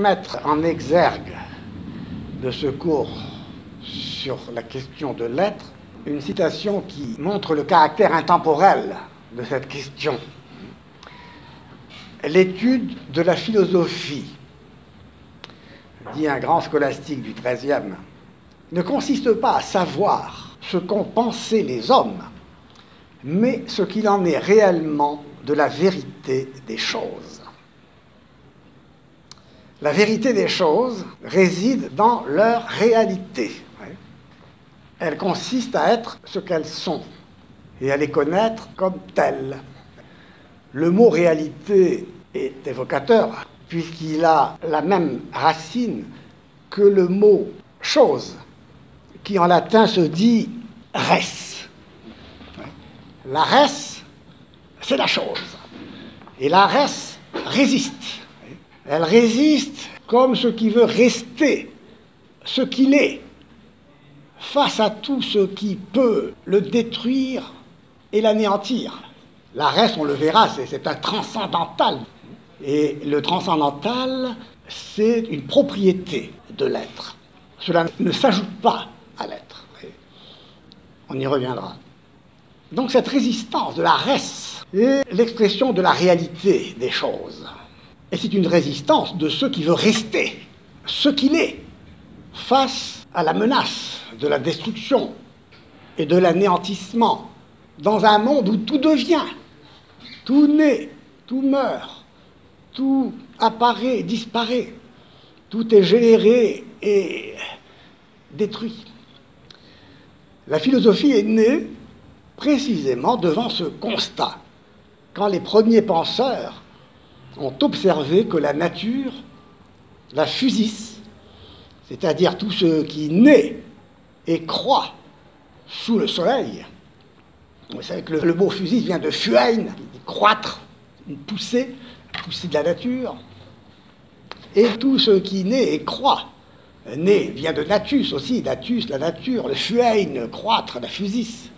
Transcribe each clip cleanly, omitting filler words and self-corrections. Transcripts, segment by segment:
mettre en exergue de ce cours sur la question de l'être une citation qui montre le caractère intemporel de cette question. L'étude de la philosophie, dit un grand scolastique du XIIIe, ne consiste pas à savoir ce qu'ont pensé les hommes, mais ce qu'il en est réellement de la vérité des choses. La vérité des choses réside dans leur réalité. Elle consiste à être ce qu'elles sont et à les connaître comme telles. Le mot réalité est évocateur puisqu'il a la même racine que le mot chose, qui en latin se dit res. La res, c'est la chose. Et la res résiste. Elle résiste comme ce qui veut rester, ce qu'il est, face à tout ce qui peut le détruire et l'anéantir. La res, on le verra, c'est un transcendantal. Et le transcendantal, c'est une propriété de l'être. Cela ne s'ajoute pas à l'être. On y reviendra. Donc cette résistance de la res est l'expression de la réalité des choses. Et c'est une résistance de ce qui veut rester, ce qu'il est, face à la menace de la destruction et de l'anéantissement, dans un monde où tout devient, tout naît, tout meurt, tout apparaît, disparaît, tout est généré et détruit. La philosophie est née précisément devant ce constat, quand les premiers penseurs ont observé que la nature, la physis, c'est-à-dire tout ce qui naît et croît sous le soleil. Vous savez que le mot physis vient de fuein, croître, une poussée de la nature. Et tout ce qui naît et croît, naît vient de natus aussi, natus, la nature, le fuein, croître, la physis.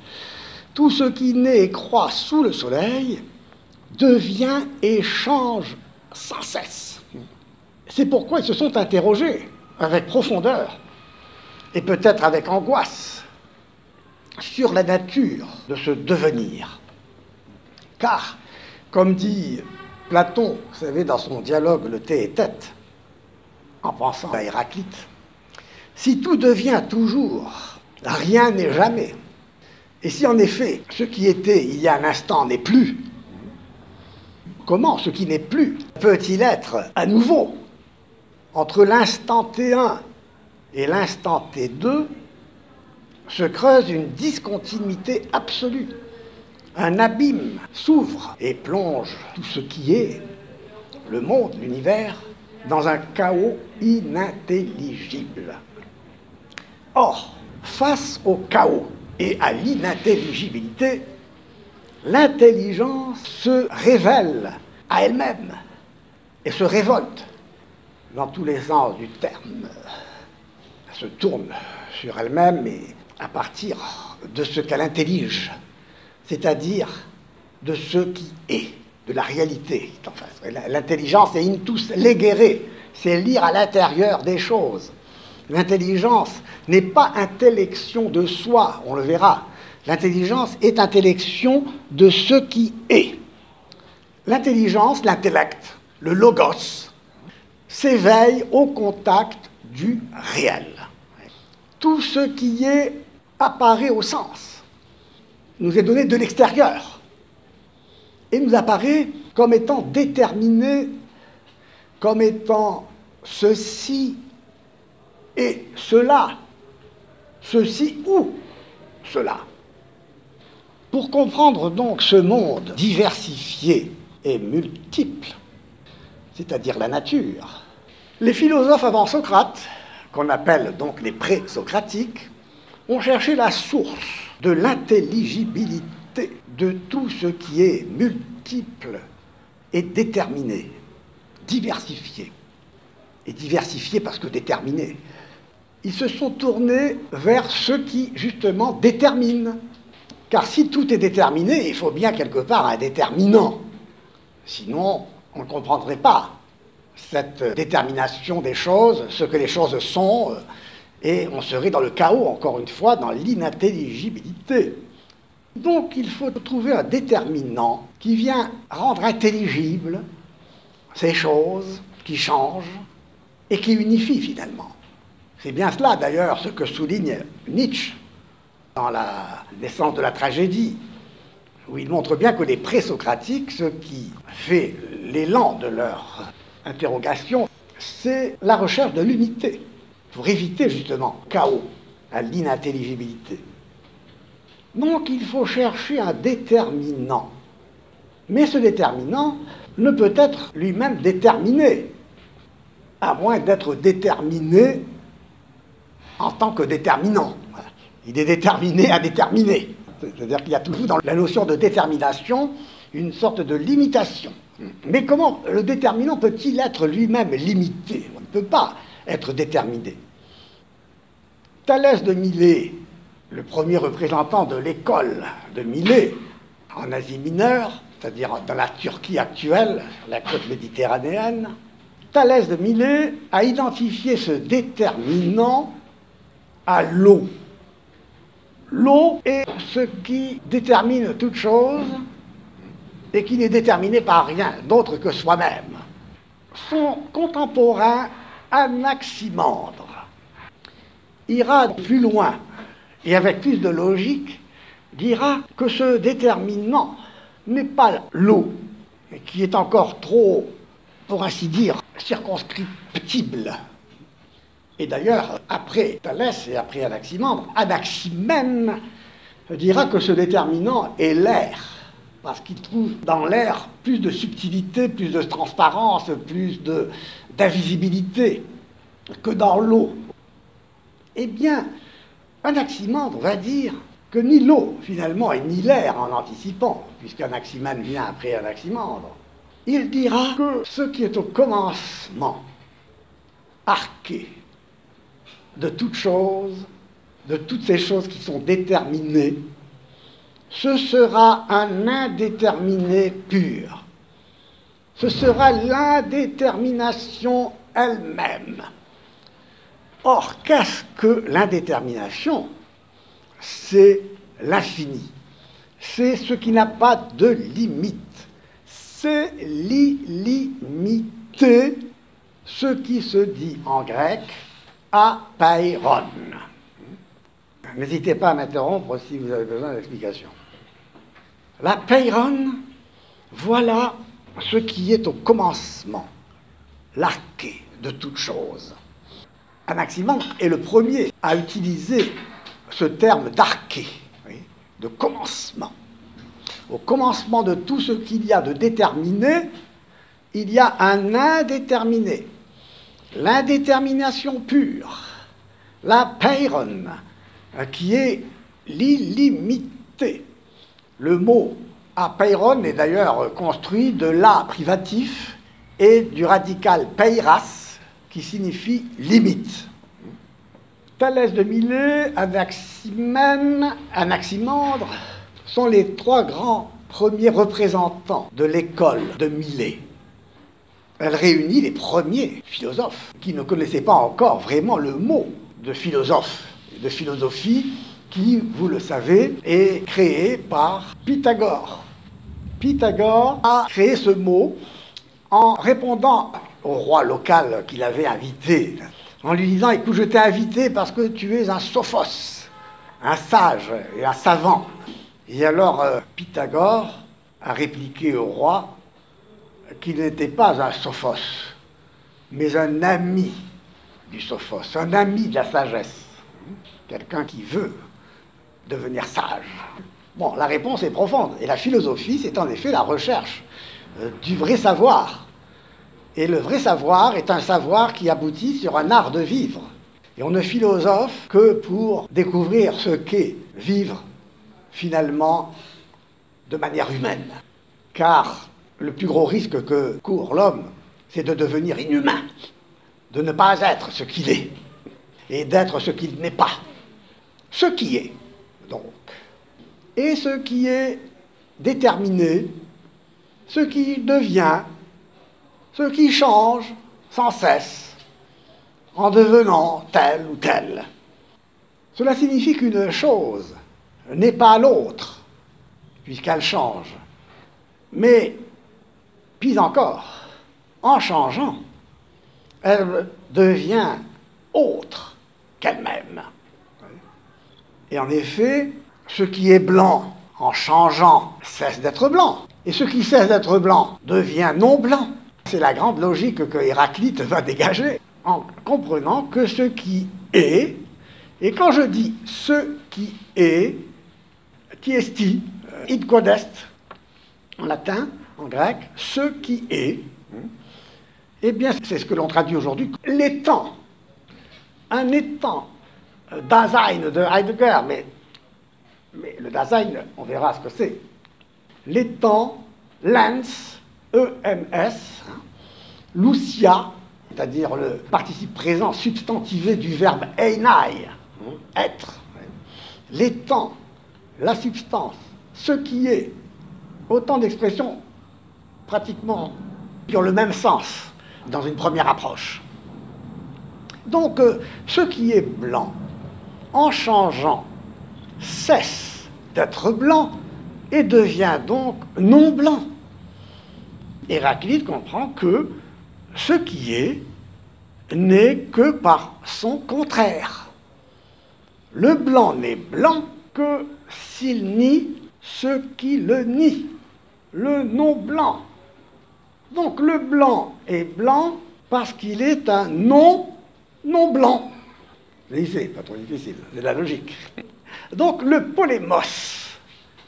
Tout ce qui naît et croît sous le soleil devient et change sans cesse. C'est pourquoi ils se sont interrogés avec profondeur et peut-être avec angoisse sur la nature de ce devenir. Car, comme dit Platon, vous savez, dans son dialogue Le thé et tête, en pensant à Héraclite, si tout devient toujours, rien n'est jamais. Et si en effet, ce qui était il y a un instant n'est plus, comment ce qui n'est plus peut-il être à nouveau? Entre l'instant T1 et l'instant T2 se creuse une discontinuité absolue. Un abîme s'ouvre et plonge tout ce qui est, le monde, l'univers, dans un chaos inintelligible. Or, face au chaos et à l'inintelligibilité, l'intelligence se révèle à elle-même et se révolte dans tous les sens du terme. Elle se tourne sur elle-même et à partir de ce qu'elle intellige, c'est-à-dire de ce qui est, de la réalité. Enfin, l'intelligence est intus legere, c'est lire à l'intérieur des choses. L'intelligence n'est pas intellection de soi, on le verra. L'intelligence est intellection de ce qui est. L'intelligence, l'intellect, le logos, s'éveille au contact du réel. Tout ce qui est apparaît au sens, nous est donné de l'extérieur et nous apparaît comme étant déterminé, comme étant ceci et cela, ceci ou cela. Pour comprendre donc ce monde diversifié et multiple, c'est-à-dire la nature, les philosophes avant Socrate, qu'on appelle donc les pré-socratiques, ont cherché la source de l'intelligibilité de tout ce qui est multiple et déterminé, diversifié. Et diversifié parce que déterminé. Ils se sont tournés vers ce qui, justement, détermine. Car si tout est déterminé, il faut bien quelque part un déterminant. Sinon, on ne comprendrait pas cette détermination des choses, ce que les choses sont, et on serait dans le chaos, encore une fois, dans l'inintelligibilité. Donc il faut trouver un déterminant qui vient rendre intelligibles ces choses qui changent et qui unifient finalement. C'est bien cela d'ailleurs ce que souligne Nietzsche dans la naissance de la tragédie, où il montre bien que les présocratiques, ce qui fait l'élan de leur interrogation, c'est la recherche de l'unité, pour éviter justement le chaos, l'inintelligibilité. Donc il faut chercher un déterminant. Mais ce déterminant ne peut être lui-même déterminé, à moins d'être déterminé en tant que déterminant. Il est déterminé à déterminer. C'est-à-dire qu'il y a toujours dans la notion de détermination une sorte de limitation. Mais comment le déterminant peut-il être lui-même limité? On ne peut pas être déterminé. Thalès de Milet, le premier représentant de l'école de Milet en Asie mineure, c'est-à-dire dans la Turquie actuelle, sur la côte méditerranéenne, Thalès de Milet a identifié ce déterminant à l'eau. L'eau est ce qui détermine toute chose et qui n'est déterminé par rien d'autre que soi-même. Son contemporain Anaximandre ira plus loin et avec plus de logique dira que ce déterminant n'est pas l'eau, mais qui est encore trop, pour ainsi dire, circonscriptible. Et d'ailleurs, après Thalès et après Anaximandre, Anaximène dira que ce déterminant est l'air, parce qu'il trouve dans l'air plus de subtilité, plus de transparence, plus d'invisibilité que dans l'eau. Eh bien, Anaximandre va dire que ni l'eau, finalement, et ni l'air, en anticipant, puisqu'Anaximène vient après Anaximandre, il dira que ce qui est au commencement, arché, de toute chose, de toutes ces choses qui sont déterminées, ce sera un indéterminé pur. Ce sera l'indétermination elle-même. Or, qu'est-ce que l'indétermination? C'est l'infini. C'est ce qui n'a pas de limite. C'est l'illimité, ce qui se dit en grec apeiron. N'hésitez pas à m'interrompre si vous avez besoin d'explications. L'apeiron, voilà ce qui est au commencement, l'arché de toute chose. Anaximandre est le premier à utiliser ce terme d'arché, oui, de commencement. Au commencement de tout ce qu'il y a de déterminé, il y a un indéterminé. L'indétermination pure, l'apeiron, qui est l'illimité. Le mot apeiron est d'ailleurs construit de l'a privatif et du radical peiras, qui signifie limite. Thalès de Milet, Anaximène, Anaximandre sont les trois grands premiers représentants de l'école de Milet. Elle réunit les premiers philosophes qui ne connaissaient pas encore vraiment le mot de philosophe et de philosophie qui, vous le savez, est créé par Pythagore. Pythagore a créé ce mot en répondant au roi local qu'il avait invité, en lui disant « Écoute, je t'ai invité parce que tu es un sophos, un sage et un savant. » Et alors Pythagore a répliqué au roi qu'il n'était pas un sophos, mais un ami du sophos, un ami de la sagesse, quelqu'un qui veut devenir sage. Bon, la réponse est profonde, et la philosophie, c'est en effet la recherche du vrai savoir. Et le vrai savoir est un savoir qui aboutit sur un art de vivre. Et on ne philosophe que pour découvrir ce qu'est vivre, finalement, de manière humaine. Car le plus gros risque que court l'homme, c'est de devenir inhumain, de ne pas être ce qu'il est, et d'être ce qu'il n'est pas. Ce qui est, donc, et ce qui est déterminé, ce qui devient, ce qui change, sans cesse, en devenant tel ou tel. Cela signifie qu'une chose n'est pas l'autre, puisqu'elle change. Mais, puis encore, en changeant, elle devient autre qu'elle-même. Et en effet, ce qui est blanc, en changeant, cesse d'être blanc. Et ce qui cesse d'être blanc devient non blanc. C'est la grande logique que Héraclite va dégager, en comprenant que ce qui est, et quand je dis ce qui est esti, id quod est, en latin, en grec, ce qui est, eh bien, c'est ce que l'on traduit aujourd'hui, l'étang. Un étang, Dasein de Heidegger, mais le Dasein, on verra ce que c'est. L'étang, lens, E-M-S, Lucia, c'est-à-dire le participe présent substantivé du verbe einai, être. L'étang, la substance, ce qui est, autant d'expressions pratiquement qui ont le même sens dans une première approche. Donc, ce qui est blanc, en changeant, cesse d'être blanc et devient donc non blanc. Héraclite comprend que ce qui est n'est que par son contraire. Le blanc n'est blanc que s'il nie ce qui le nie, le non-blanc. Donc le blanc est blanc parce qu'il est un non-blanc. C'est pas trop difficile, c'est la logique. Donc le polémos,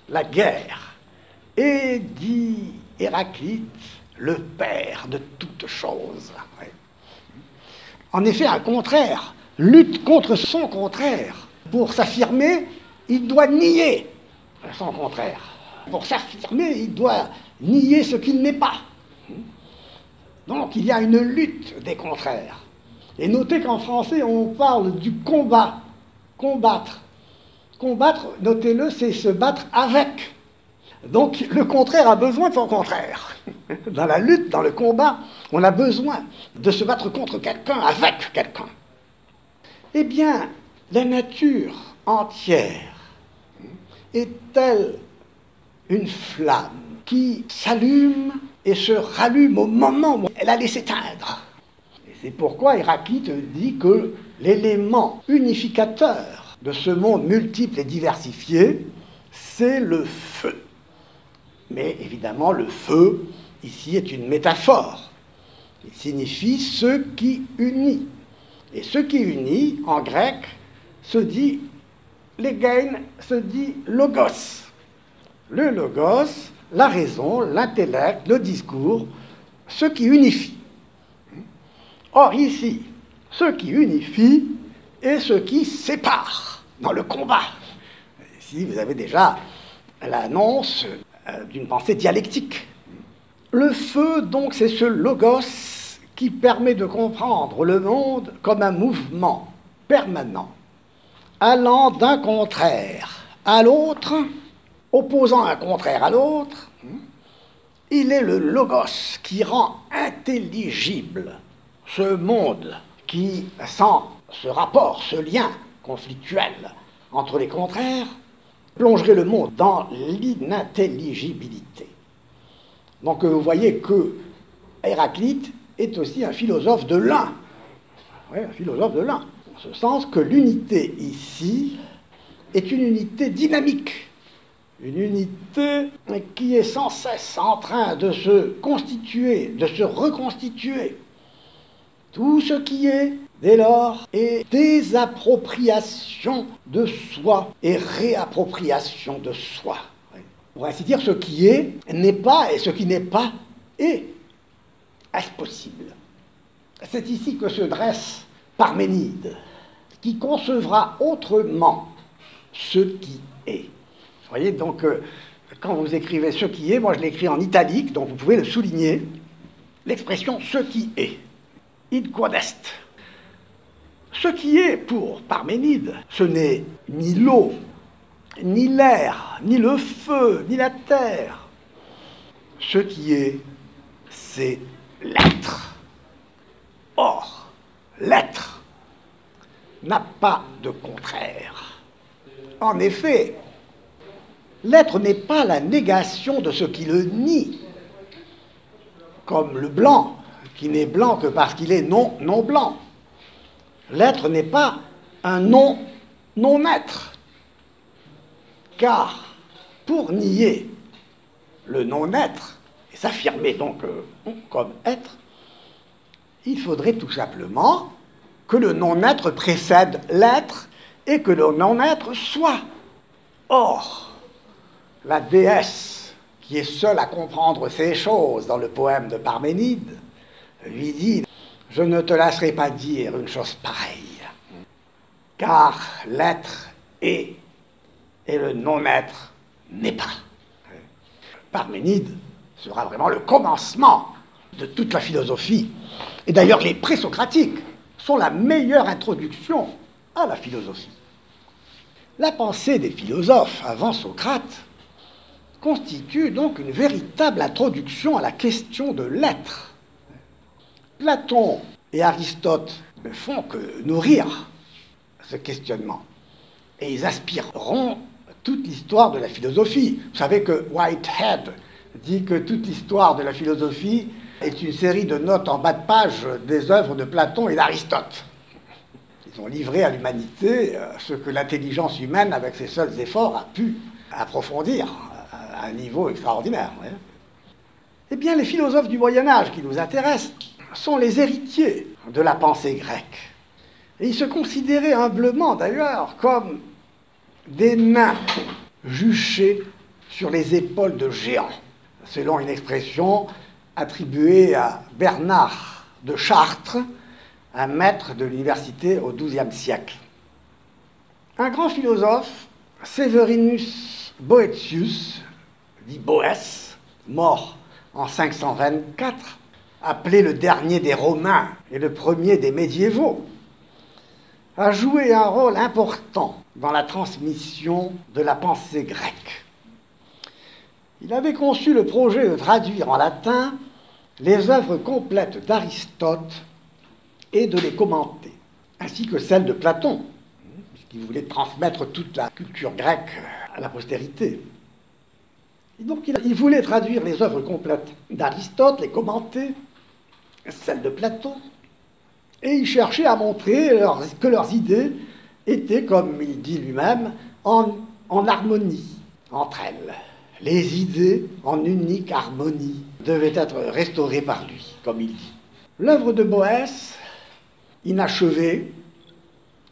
la guerre, est, dit Héraclite, le père de toute chose. Ouais. En effet, un contraire lutte contre son contraire. Pour s'affirmer, il doit nier son contraire. Pour s'affirmer, il doit nier ce qu'il n'est pas. Donc il y a une lutte des contraires. Et notez qu'en français, on parle du combat, combattre. Combattre, notez-le, c'est se battre avec. Donc le contraire a besoin de son contraire. Dans la lutte, dans le combat, on a besoin de se battre contre quelqu'un, avec quelqu'un. Eh bien, la nature entière est-elle une flamme qui s'allume et se rallume au moment où elle allait s'éteindre? Et c'est pourquoi Héraclite dit que l'élément unificateur de ce monde multiple et diversifié, c'est le feu. Mais évidemment, le feu, ici, est une métaphore. Il signifie ce qui unit. Et ce qui unit, en grec, se dit legein, se dit logos. Le logos, la raison, l'intellect, le discours, ce qui unifie. Or ici, ce qui unifie est ce qui sépare dans le combat. Ici, vous avez déjà l'annonce d'une pensée dialectique. Le feu, donc, c'est ce logos qui permet de comprendre le monde comme un mouvement permanent, allant d'un contraire à l'autre, opposant un contraire à l'autre. Il est le logos qui rend intelligible ce monde qui, sans ce rapport, ce lien conflictuel entre les contraires, plongerait le monde dans l'inintelligibilité. Donc vous voyez que Héraclite est aussi un philosophe de l'un. Oui, un philosophe de l'un. En ce sens que l'unité ici est une unité dynamique. Une unité qui est sans cesse en train de se constituer, de se reconstituer. Tout ce qui est, dès lors, est désappropriation de soi et réappropriation de soi. Pour ainsi dire, ce qui est n'est pas, et ce qui n'est pas est. Est-ce possible? C'est ici que se dresse Parménide, qui concevra autrement ce qui est. Vous voyez, donc, quand vous écrivez ce qui est, moi je l'écris en italique, donc vous pouvez le souligner, l'expression ce qui est. Id quod est. Ce qui est pour Parménide, ce n'est ni l'eau, ni l'air, ni le feu, ni la terre. Ce qui est, c'est l'être. Or, l'être n'a pas de contraire. En effet, l'être n'est pas la négation de ce qui le nie, comme le blanc, qui n'est blanc que parce qu'il est non blanc. L'être n'est pas un non-être, car pour nier le non-être, et s'affirmer donc comme être, il faudrait tout simplement que le non-être précède l'être et que le non-être soit. Or, la déesse, qui est seule à comprendre ces choses dans le poème de Parménide, lui dit « Je ne te laisserai pas dire une chose pareille, car l'être est et le non-être n'est pas. » Parménide sera vraiment le commencement de toute la philosophie. Et d'ailleurs, les présocratiques sont la meilleure introduction à la philosophie. La pensée des philosophes avant Socrate constitue donc une véritable introduction à la question de l'être. Platon et Aristote ne font que nourrir ce questionnement. Et ils aspireront toute l'histoire de la philosophie. Vous savez que Whitehead dit que toute l'histoire de la philosophie est une série de notes en bas de page des œuvres de Platon et d'Aristote. Ils ont livré à l'humanité ce que l'intelligence humaine, avec ses seuls efforts, a pu approfondir à un niveau extraordinaire. Eh bien, les philosophes du Moyen-Âge qui nous intéressent sont les héritiers de la pensée grecque. Et ils se considéraient humblement, d'ailleurs, comme des nains juchés sur les épaules de géants, selon une expression attribuée à Bernard de Chartres, un maître de l'université au XIIe siècle. Un grand philosophe, Severinus Boëtius, dit Boès, mort en 524, appelé le dernier des Romains et le premier des médiévaux, a joué un rôle important dans la transmission de la pensée grecque. Il avait conçu le projet de traduire en latin les œuvres complètes d'Aristote et de les commenter, ainsi que celles de Platon, puisqu'il voulait transmettre toute la culture grecque à la postérité. Et donc il voulait traduire les œuvres complètes d'Aristote, les commenter, celles de Platon, et il cherchait à montrer que leurs idées étaient, comme il dit lui-même, en harmonie entre elles. Les idées, en unique harmonie, devaient être restaurées par lui, comme il dit. L'œuvre de Boès, inachevée,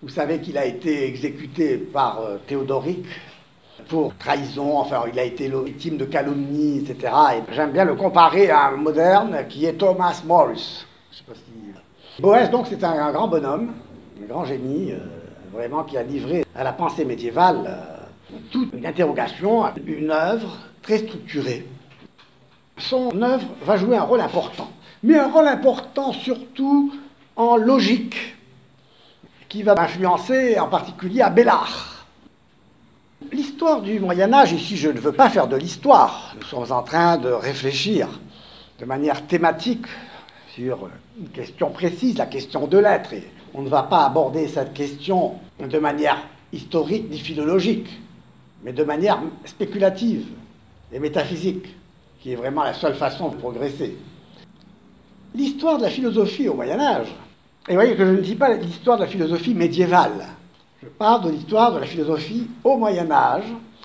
vous savez qu'il a été exécuté par Théodoric pour trahison, enfin il a été victime de calomnie, etc. Et j'aime bien le comparer à un moderne qui est Thomas More. Je sais pas si... Boès, donc, c'est un grand bonhomme, un grand génie, vraiment qui a livré à la pensée médiévale toute une interrogation, une œuvre très structurée. Son œuvre va jouer un rôle important, mais un rôle important surtout en logique, qui va influencer en particulier Abélard. L'histoire du Moyen-Âge, ici je ne veux pas faire de l'histoire, nous sommes en train de réfléchir de manière thématique sur une question précise, la question de l'être. Et on ne va pas aborder cette question de manière historique ni philologique, mais de manière spéculative et métaphysique, qui est vraiment la seule façon de progresser. L'histoire de la philosophie au Moyen-Âge, et vous voyez que je ne dis pas l'histoire de la philosophie médiévale, je parle de l'histoire de la philosophie au Moyen-Âge,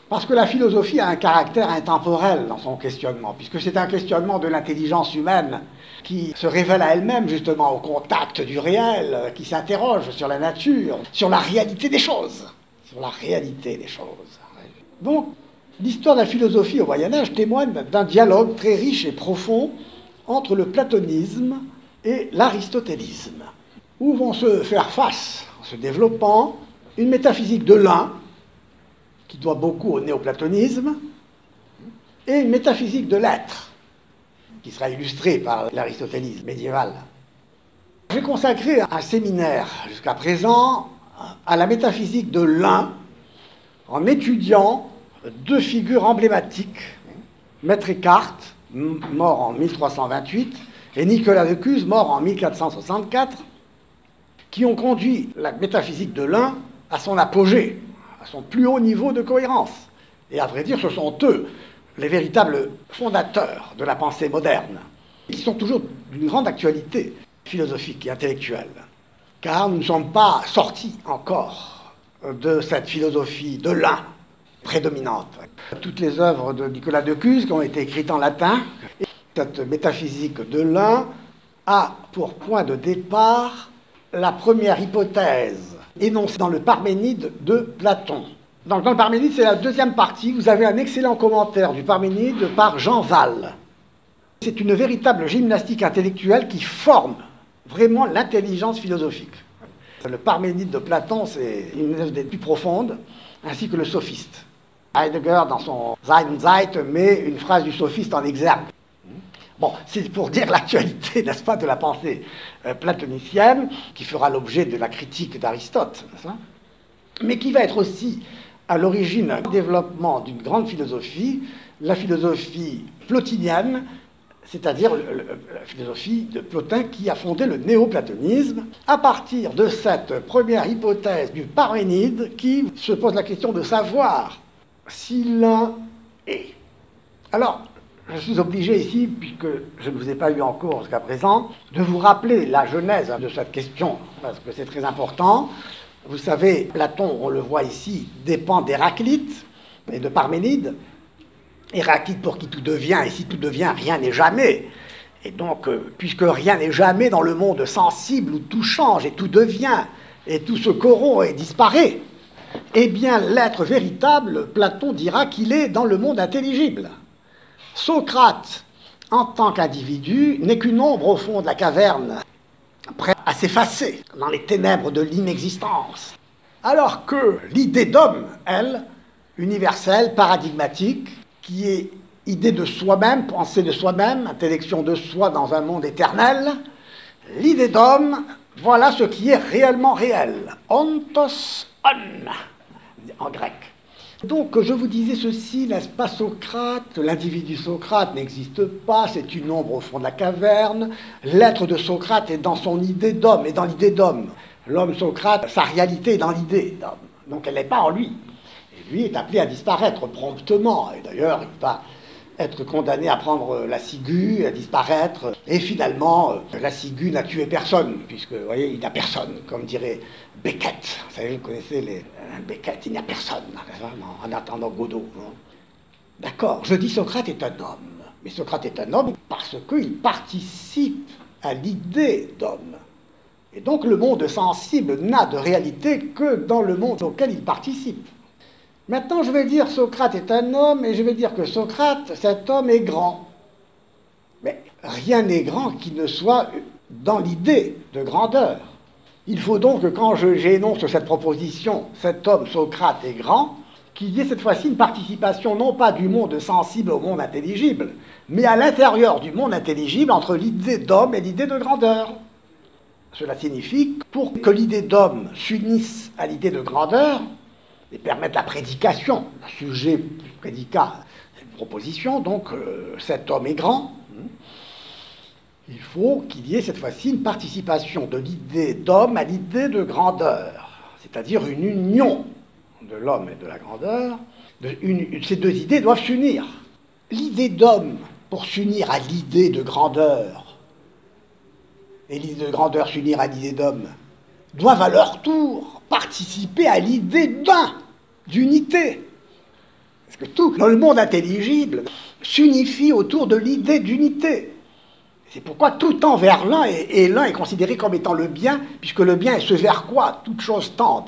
parce que la philosophie a un caractère intemporel dans son questionnement, puisque c'est un questionnement de l'intelligence humaine qui se révèle à elle-même justement au contact du réel, qui s'interroge sur la nature, sur la réalité des choses. Sur la réalité des choses. Donc, l'histoire de la philosophie au Moyen-Âge témoigne d'un dialogue très riche et profond entre le platonisme et l'aristotélisme, où vont se faire face, en se développant, une métaphysique de l'un, qui doit beaucoup au néoplatonisme, et une métaphysique de l'être, qui sera illustrée par l'aristotélisme médiéval. J'ai consacré un séminaire jusqu'à présent à la métaphysique de l'un, en étudiant deux figures emblématiques, Maître Eckhart, mort en 1328, et Nicolas de Cuse, mort en 1464, qui ont conduit la métaphysique de l'un à son apogée, à son plus haut niveau de cohérence. Et à vrai dire, ce sont eux les véritables fondateurs de la pensée moderne, qui sont toujours d'une grande actualité philosophique et intellectuelle, car nous ne sommes pas sortis encore de cette philosophie de l'un prédominante. Toutes les œuvres de Nicolas de Cuse qui ont été écrites en latin, et cette métaphysique de l'un a pour point de départ la première hypothèse énoncée dans le Parménide de Platon. Donc dans le Parménide, c'est la deuxième partie, vous avez un excellent commentaire du Parménide par Jean Val. C'est une véritable gymnastique intellectuelle qui forme vraiment l'intelligence philosophique. Le Parménide de Platon, c'est une œuvre des plus profondes, ainsi que le Sophiste. Heidegger, dans son Sein und Zeit, met une phrase du Sophiste en exergue. Bon, c'est pour dire l'actualité, n'est-ce pas, de la pensée platonicienne, qui fera l'objet de la critique d'Aristote, n'est-ce pas, mais qui va être aussi à l'origine du développement d'une grande philosophie, la philosophie plotinienne, c'est-à-dire la philosophie de Plotin qui a fondé le néoplatonisme, à partir de cette première hypothèse du Parménide qui se pose la question de savoir si l'un est. Alors, je suis obligé ici, puisque je ne vous ai pas eu en cours jusqu'à présent, de vous rappeler la genèse de cette question, parce que c'est très important. Vous savez, Platon, on le voit ici, dépend d'Héraclite et de Parménide. Héraclite pour qui tout devient, et si tout devient, rien n'est jamais. Et donc, puisque rien n'est jamais dans le monde sensible où tout change et tout devient, et tout se corrompt et disparaît, eh bien, l'être véritable, Platon dira qu'il est dans le monde intelligible. Socrate, en tant qu'individu, n'est qu'une ombre au fond de la caverne, prêt à s'effacer dans les ténèbres de l'inexistence. Alors que l'idée d'homme, elle, universelle, paradigmatique, qui est idée de soi-même, pensée de soi-même, intellection de soi dans un monde éternel, l'idée d'homme, voilà ce qui est réellement réel. Ontos on, en grec. Donc, je vous disais ceci, n'est-ce pas, Socrate, l'individu Socrate n'existe pas, c'est une ombre au fond de la caverne. L'être de Socrate est dans son idée d'homme, et dans l'idée d'homme. L'homme Socrate, sa réalité est dans l'idée d'homme, donc elle n'est pas en lui. Et lui est appelé à disparaître promptement, et d'ailleurs, il va être condamné à prendre la ciguë, à disparaître, et finalement, la ciguë n'a tué personne, puisque, vous voyez, il n'y a personne, comme dirait Beckett. Vous savez, vous connaissez Beckett, il n'y a personne, en attendant Godot. D'accord, je dis Socrate est un homme, mais Socrate est un homme parce qu'il participe à l'idée d'homme. Et donc le monde sensible n'a de réalité que dans le monde auquel il participe. Maintenant, je vais dire Socrate est un homme, et je vais dire que Socrate, cet homme, est grand. Mais rien n'est grand qui ne soit dans l'idée de grandeur. Il faut donc que quand j'énonce cette proposition, cet homme, Socrate, est grand, qu'il y ait cette fois-ci une participation non pas du monde sensible au monde intelligible, mais à l'intérieur du monde intelligible entre l'idée d'homme et l'idée de grandeur. Cela signifie que pour que l'idée d'homme s'unisse à l'idée de grandeur, et permettre la prédication, un sujet prédicat, c'est une proposition, donc cet homme est grand, il faut qu'il y ait cette fois-ci une participation de l'idée d'homme à l'idée de grandeur, c'est-à-dire une union de l'homme et de la grandeur. Ces deux idées doivent s'unir. L'idée d'homme, pour s'unir à l'idée de grandeur, et l'idée de grandeur s'unir à l'idée d'homme, doivent à leur tour participer à l'idée d'unité. Parce que tout dans le monde intelligible s'unifie autour de l'idée d'unité. C'est pourquoi tout envers l'un, et l'un est considéré comme étant le bien, puisque le bien est ce vers quoi toute chose tend.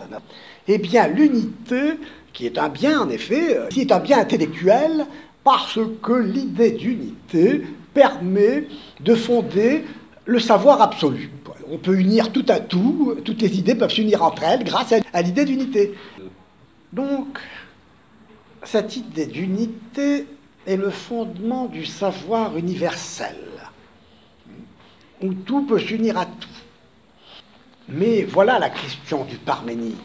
Eh bien, l'unité, qui est un bien en effet, qui est un bien intellectuel, parce que l'idée d'unité permet de fonder le savoir absolu. On peut unir tout à tout, toutes les idées peuvent s'unir entre elles grâce à l'idée d'unité. Donc, cette idée d'unité est le fondement du savoir universel, où tout peut s'unir à tout. Mais voilà la question du Parménide.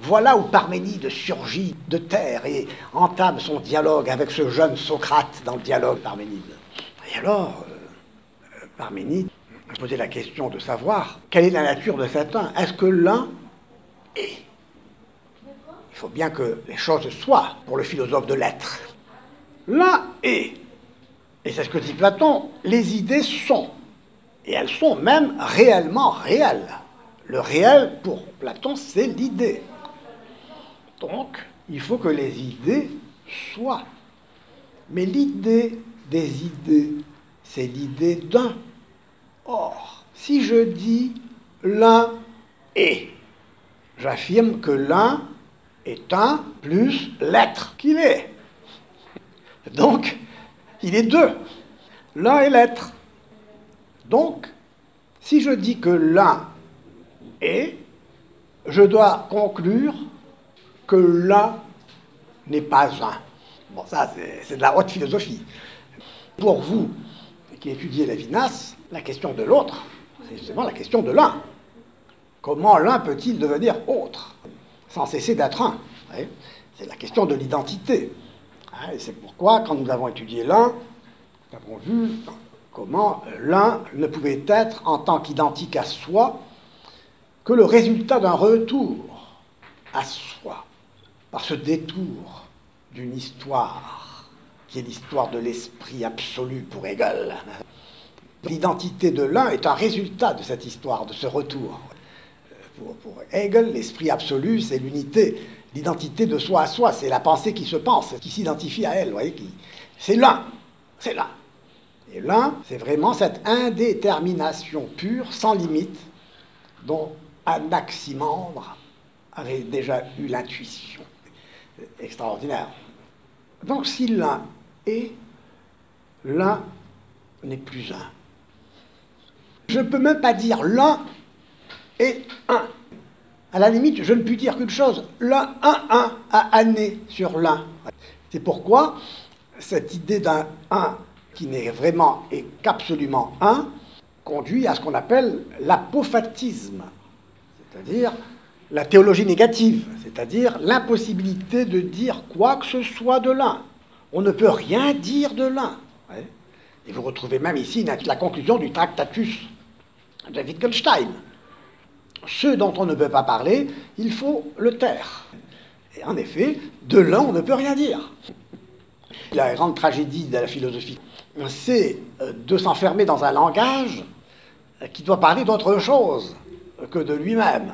Voilà où Parménide surgit de terre et entame son dialogue avec ce jeune Socrate dans le dialogue Parménide. Et alors, Parménide poser la question de savoir quelle est la nature de cet un. Est-ce que l'un est? Il faut bien que les choses soient pour le philosophe de l'être. L'un est. Et c'est ce que dit Platon, les idées sont. Et elles sont même réellement réelles. Le réel, pour Platon, c'est l'idée. Donc, il faut que les idées soient. Mais l'idée des idées, c'est l'idée d'un. Or, si je dis l'un est, j'affirme que l'un est un plus l'être qu'il est. Donc, il est deux. L'un est l'être. Donc, si je dis que l'un est, je dois conclure que l'un n'est pas un. Bon, ça, c'est de la haute philosophie. Pour vous, qui étudiez Lévinas, la question de l'autre, c'est justement la question de l'un. Comment l'un peut-il devenir autre, sans cesser d'être un? C'est la question de l'identité. Et c'est pourquoi, quand nous avons étudié l'un, nous avons vu comment l'un ne pouvait être, en tant qu'identique à soi, que le résultat d'un retour à soi, par ce détour d'une histoire, qui est l'histoire de l'esprit absolu pour Hegel. L'identité de l'un est un résultat de cette histoire, de ce retour. Pour Hegel, l'esprit absolu, c'est l'unité, l'identité de soi à soi, c'est la pensée qui se pense, qui s'identifie à elle, vous voyez, c'est l'un, c'est l'un. Et l'un, c'est vraiment cette indétermination pure, sans limite, dont Anaximandre avait déjà eu l'intuition. Extraordinaire. Donc si l'un est, l'un n'est plus un. Je ne peux même pas dire l'un est un. À la limite, je ne puis dire qu'une chose, l'un, un a anné sur l'un. C'est pourquoi cette idée d'un un qui n'est vraiment et qu'absolument un conduit à ce qu'on appelle l'apophatisme, c'est-à-dire la théologie négative, c'est-à-dire l'impossibilité de dire quoi que ce soit de l'un. On ne peut rien dire de l'un. Et vous retrouvez même ici la conclusion du Tractatus de Wittgenstein. Ce dont on ne peut pas parler, il faut le taire. Et en effet, de l'un, on ne peut rien dire. La grande tragédie de la philosophie, c'est de s'enfermer dans un langage qui doit parler d'autre chose que de lui-même.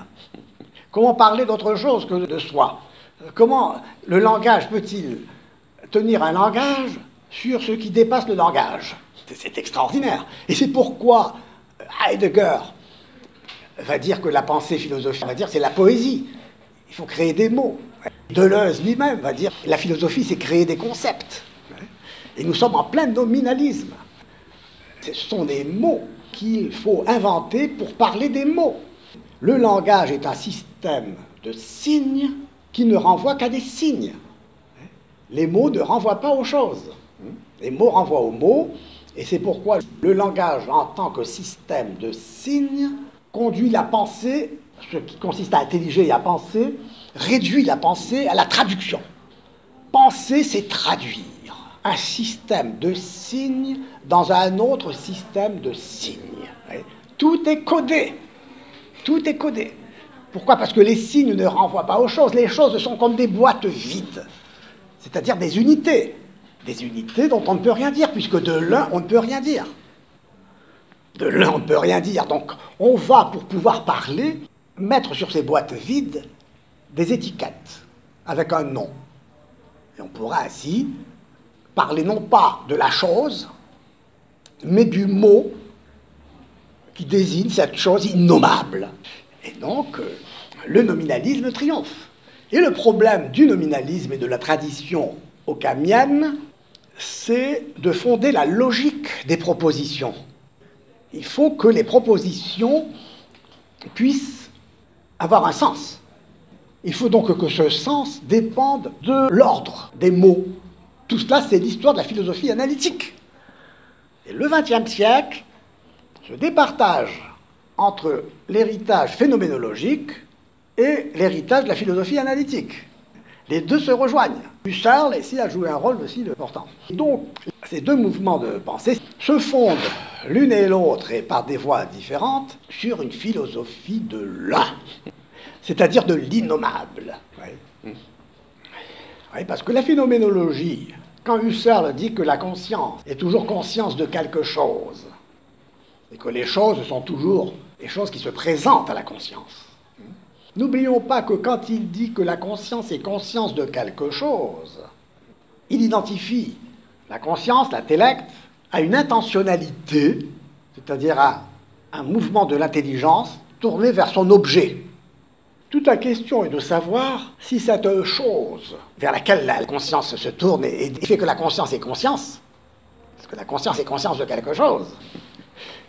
Comment parler d'autre chose que de soi? Comment le langage peut-il tenir un langage sur ce qui dépasse le langage? C'est extraordinaire. Et c'est pourquoi Heidegger va dire que la pensée philosophique, va dire c'est la poésie. Il faut créer des mots. Deleuze lui-même va dire la philosophie, c'est créer des concepts. Et nous sommes en plein nominalisme. Ce sont des mots qu'il faut inventer pour parler des mots. Le langage est un système de signes qui ne renvoie qu'à des signes. Les mots ne renvoient pas aux choses. Les mots renvoient aux mots, et c'est pourquoi le langage, en tant que système de signes, conduit la pensée, ce qui consiste à intelliger et à penser, réduit la pensée à la traduction. Penser, c'est traduire un système de signes dans un autre système de signes. Tout est codé. Tout est codé. Pourquoi? Parce que les signes ne renvoient pas aux choses. Les choses sont comme des boîtes vides, c'est-à-dire des unités. Des unités dont on ne peut rien dire, puisque de l'un, on ne peut rien dire. De l'un, on ne peut rien dire. Donc, on va, pour pouvoir parler, mettre sur ces boîtes vides des étiquettes avec un nom. Et on pourra ainsi parler non pas de la chose, mais du mot qui désigne cette chose innommable. Et donc, le nominalisme triomphe. Et le problème du nominalisme et de la tradition occamienne, c'est de fonder la logique des propositions. Il faut que les propositions puissent avoir un sens. Il faut donc que ce sens dépende de l'ordre des mots. Tout cela, c'est l'histoire de la philosophie analytique. Et le XXe siècle se départage entre l'héritage phénoménologique et l'héritage de la philosophie analytique. Les deux se rejoignent. Husserl, ici, a joué un rôle aussi important. Donc, ces deux mouvements de pensée se fondent l'une et l'autre, et par des voies différentes, sur une philosophie de l'un, c'est-à-dire de l'innommable. Oui. Oui, parce que la phénoménologie, quand Husserl dit que la conscience est toujours conscience de quelque chose, et que les choses sont toujours des choses qui se présentent à la conscience, n'oublions pas que quand il dit que la conscience est conscience de quelque chose, il identifie la conscience, l'intellect, à une intentionnalité, c'est-à-dire à un mouvement de l'intelligence tourné vers son objet. Toute la question est de savoir si cette chose vers laquelle la conscience se tourne et fait que la conscience est conscience, parce que la conscience est conscience de quelque chose,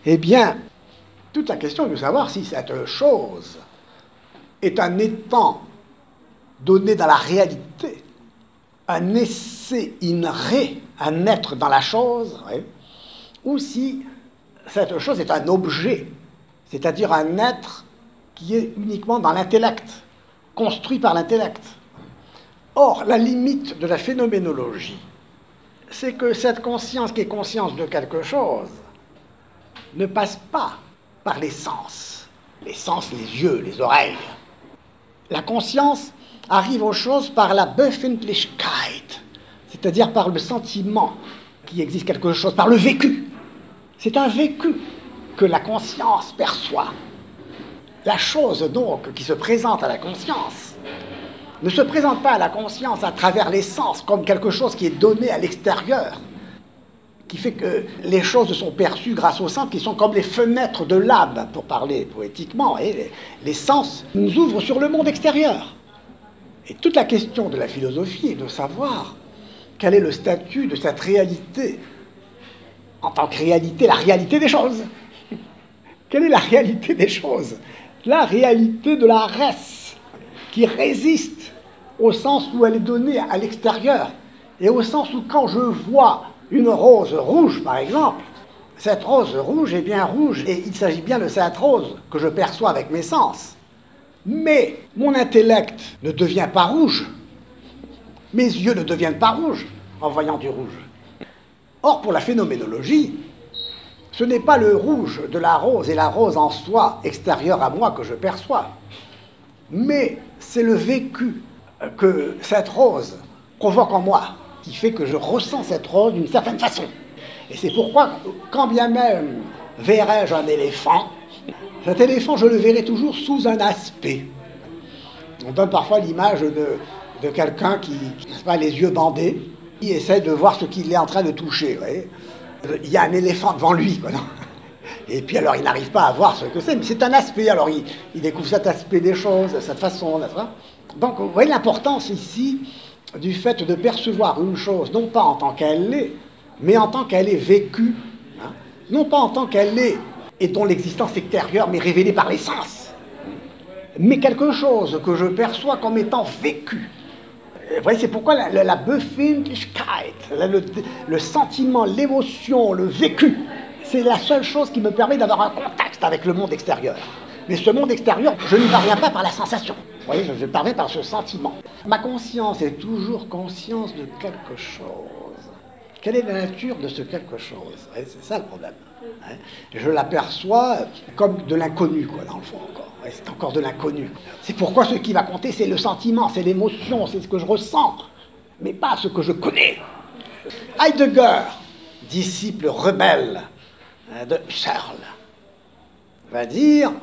eh bien, toute la question est de savoir si cette chose est un étant donné dans la réalité, un essai in re, un être dans la chose, oui, ou si cette chose est un objet, c'est-à-dire un être qui est uniquement dans l'intellect, construit par l'intellect. Or, la limite de la phénoménologie, c'est que cette conscience qui est conscience de quelque chose ne passe pas par les sens, les yeux, les oreilles. La conscience arrive aux choses par la Befindlichkeit, c'est-à-dire par le sentiment qui existe quelque chose, par le vécu. C'est un vécu que la conscience perçoit. La chose donc qui se présente à la conscience ne se présente pas à la conscience à travers les sens comme quelque chose qui est donné à l'extérieur, qui fait que les choses sont perçues grâce aux sens qui sont comme les fenêtres de l'âme, pour parler poétiquement, et les sens nous ouvrent sur le monde extérieur. Et toute la question de la philosophie est de savoir quel est le statut de cette réalité en tant que réalité, la réalité des choses. Quelle est la réalité des choses? La réalité de la res, qui résiste au sens où elle est donnée à l'extérieur, et au sens où quand je vois une rose rouge, par exemple, cette rose rouge est bien rouge, et il s'agit bien de cette rose que je perçois avec mes sens. Mais mon intellect ne devient pas rouge, mes yeux ne deviennent pas rouges en voyant du rouge. Or, pour la phénoménologie, ce n'est pas le rouge de la rose et la rose en soi extérieure à moi que je perçois, mais c'est le vécu que cette rose provoque en moi qui fait que je ressens cette rose d'une certaine façon. Et c'est pourquoi, quand bien même verrais-je un éléphant, cet éléphant, je le verrai toujours sous un aspect. On donne parfois l'image de quelqu'un qui n'a pas les yeux bandés, qui essaie de voir ce qu'il est en train de toucher. Il y a un éléphant devant lui, quoi, non? Et puis alors il n'arrive pas à voir ce que c'est, mais c'est un aspect, alors il découvre cet aspect des choses, cette façon, n'est-ce pas? Donc vous voyez l'importance ici du fait de percevoir une chose, non pas en tant qu'elle l'est, mais en tant qu'elle est vécue, hein? Non pas en tant qu'elle est et dont l'existence extérieure m'est révélée par les sens, mais quelque chose que je perçois comme étant vécu. Vous voyez, c'est pourquoi la Befindlichkeit, le sentiment, l'émotion, le vécu, c'est la seule chose qui me permet d'avoir un contact avec le monde extérieur. Mais ce monde extérieur, je n'y parviens pas par la sensation. Vous voyez, je parviens par ce sentiment. Ma conscience est toujours conscience de quelque chose. Quelle est la nature de ce quelque chose? C'est ça le problème. Je l'aperçois comme de l'inconnu, quoi, dans le fond, encore. C'est encore de l'inconnu. C'est pourquoi ce qui va compter, c'est le sentiment, c'est l'émotion, c'est ce que je ressens, mais pas ce que je connais. Heidegger, disciple rebelle de Husserl, va dire: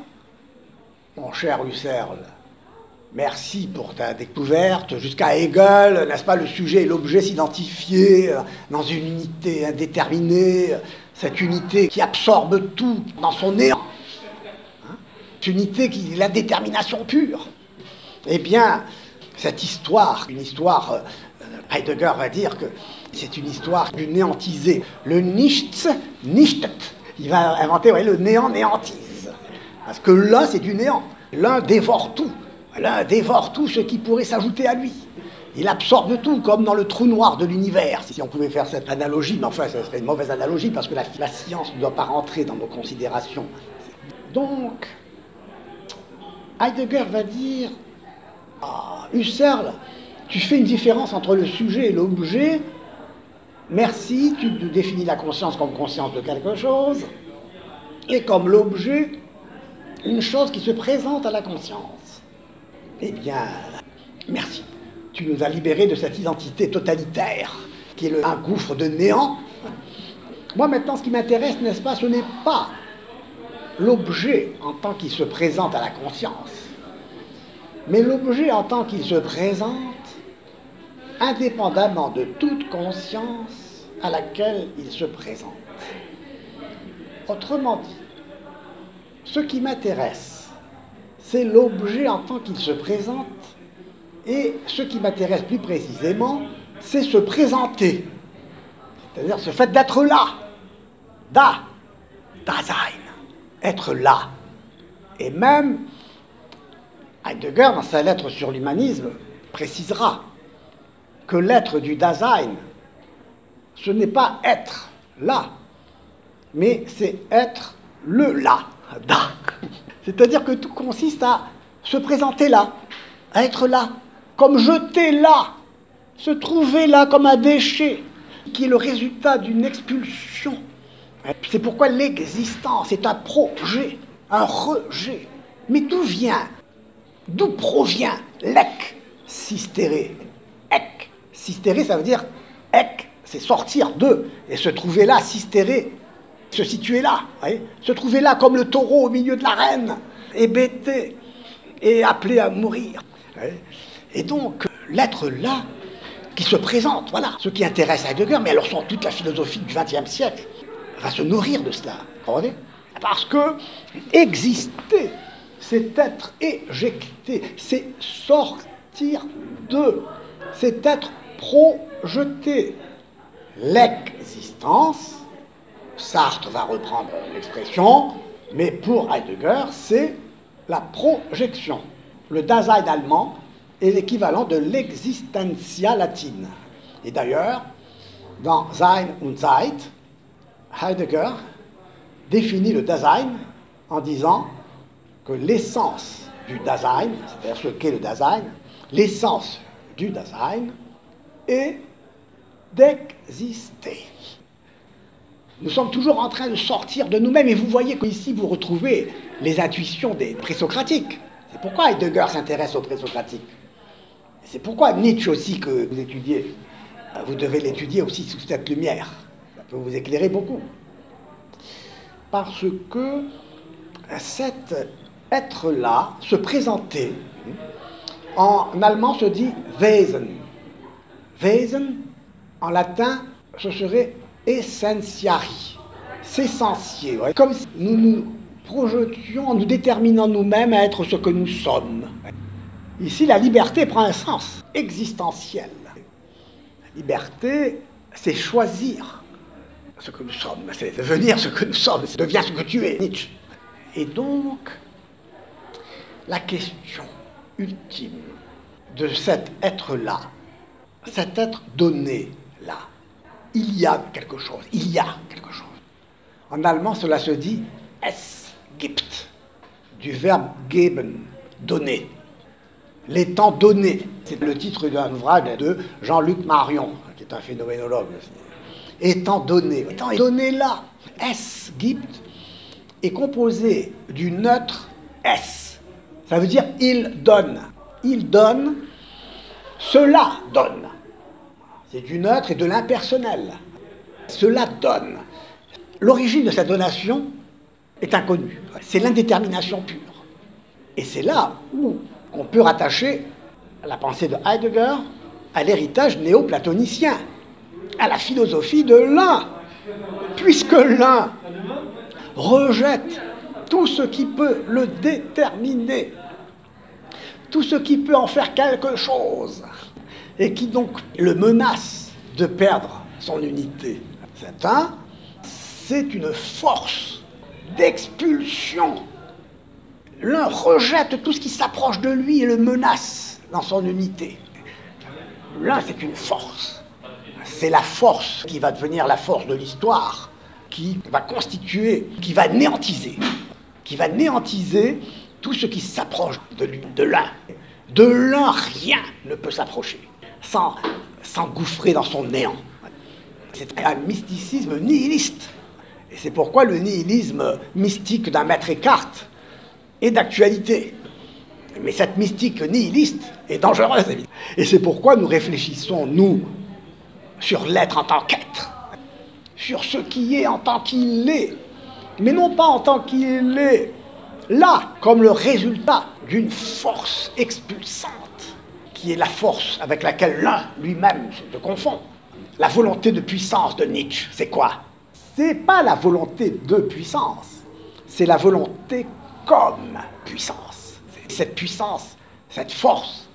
mon cher Husserl, merci pour ta découverte. Jusqu'à Hegel, n'est-ce pas, le sujet et l'objet s'identifiaient dans une unité indéterminée, cette unité qui absorbe tout dans son néant. Cette unité qui est la détermination pure. Eh bien, cette histoire, une histoire, Heidegger va dire que c'est une histoire du néantisé. Le Nichts, Nichtet. Il va inventer, vous voyez, le néant néantise. Parce que l'un, c'est du néant. L'un dévore tout. L'un dévore tout ce qui pourrait s'ajouter à lui. Il absorbe tout, comme dans le trou noir de l'univers, si on pouvait faire cette analogie, mais enfin, ce serait une mauvaise analogie, parce que la science ne doit pas rentrer dans nos considérations. Donc, Heidegger va dire: ah, Husserl, tu fais une différence entre le sujet et l'objet. Merci, tu définis la conscience comme conscience de quelque chose, et comme l'objet, une chose qui se présente à la conscience. Eh bien, merci. Tu nous as libérés de cette identité totalitaire, qui est un gouffre de néant. Moi, maintenant, ce qui m'intéresse, n'est-ce pas, ce n'est pas l'objet en tant qu'il se présente à la conscience, mais l'objet en tant qu'il se présente indépendamment de toute conscience à laquelle il se présente. Autrement dit, ce qui m'intéresse, c'est l'objet en tant qu'il se présente, et ce qui m'intéresse plus précisément, c'est se présenter, c'est-à-dire ce fait d'être là, Dasein, être là. Et même Heidegger, dans sa lettre sur l'humanisme, précisera que l'être du Dasein, ce n'est pas être là, mais c'est être le là, da. C'est-à-dire que tout consiste à se présenter là, à être là, comme jeter là, se trouver là comme un déchet, qui est le résultat d'une expulsion. C'est pourquoi l'existence est un projet, un rejet. Mais d'où vient, d'où provient l'existéré? Existéré, ça veut dire ek, c'est sortir de, et se trouver là, sistéré, se situer là, voyez, se trouver là comme le taureau au milieu de l'arène, hébété et appelé à mourir. Voyez. Et donc, l'être là, qui se présente, voilà, ce qui intéresse Heidegger, mais alors toute la philosophie du XXe siècle va se nourrir de cela, vous comprenez? Parce que exister, c'est être éjecté, c'est sortir de, c'est être projeté. L'existence, Sartre va reprendre l'expression, mais pour Heidegger, c'est la projection. Le Dasein allemand est l'équivalent de l'existentia latine. Et d'ailleurs, dans Sein und Zeit, Heidegger définit le Dasein en disant que l'essence du Dasein, c'est-à-dire ce qu'est le Dasein, l'essence du Dasein est d'exister. Nous sommes toujours en train de sortir de nous-mêmes, et vous voyez qu'ici vous retrouvez les intuitions des présocratiques. C'est pourquoi Heidegger s'intéresse aux présocratiques. C'est pourquoi Nietzsche aussi, que vous étudiez, vous devez l'étudier aussi sous cette lumière. Ça peut vous éclairer beaucoup. Parce que cet être-là, se présenter, en allemand se dit Wesen. Wesen, en latin, ce serait essentiari, s'essentier. Ouais. Comme si nous nous projetions en nous déterminant nous-mêmes à être ce que nous sommes. Ici, la liberté prend un sens existentiel. La liberté, c'est choisir ce que nous sommes, c'est devenir ce que nous sommes, c'est devenir ce que tu es, Nietzsche. Et donc, la question ultime de cet être-là, cet être donné-là, il y a quelque chose, il y a quelque chose. En allemand, cela se dit es gibt, du verbe geben, donner. L'étant donné, c'est le titre d'un ouvrage de Jean-Luc Marion, qui est un phénoménologue aussi. Étant donné, étant donné là, es gibt est composé du neutre es. Ça veut dire il donne. Il donne, cela donne. C'est du neutre et de l'impersonnel. Cela donne. L'origine de cette donation est inconnue. C'est l'indétermination pure. Et c'est là où on peut rattacher la pensée de Heidegger à l'héritage néo-platonicien, à la philosophie de l'un, puisque l'un rejette tout ce qui peut le déterminer, tout ce qui peut en faire quelque chose, et qui donc le menace de perdre son unité. Cet un, c'est une force d'expulsion. L'un rejette tout ce qui s'approche de lui et le menace dans son unité. L'un, c'est une force. C'est la force qui va devenir la force de l'histoire, qui va constituer, qui va néantiser tout ce qui s'approche de lui, de l'un. De l'un, rien ne peut s'approcher. s'engouffrer dans son néant. C'est un mysticisme nihiliste. Et c'est pourquoi le nihilisme mystique d'un maître Eckhart est d'actualité. Mais cette mystique nihiliste est dangereuse, évidemment. Et c'est pourquoi nous réfléchissons, nous, sur l'être en tant qu'être, sur ce qui est en tant qu'il est, mais non pas en tant qu'il est là, comme le résultat d'une force expulsante, qui est la force avec laquelle l'un lui-même se confond. La volonté de puissance de Nietzsche, c'est quoi? C'est pas la volonté de puissance, c'est la volonté comme puissance. Cette puissance, cette force,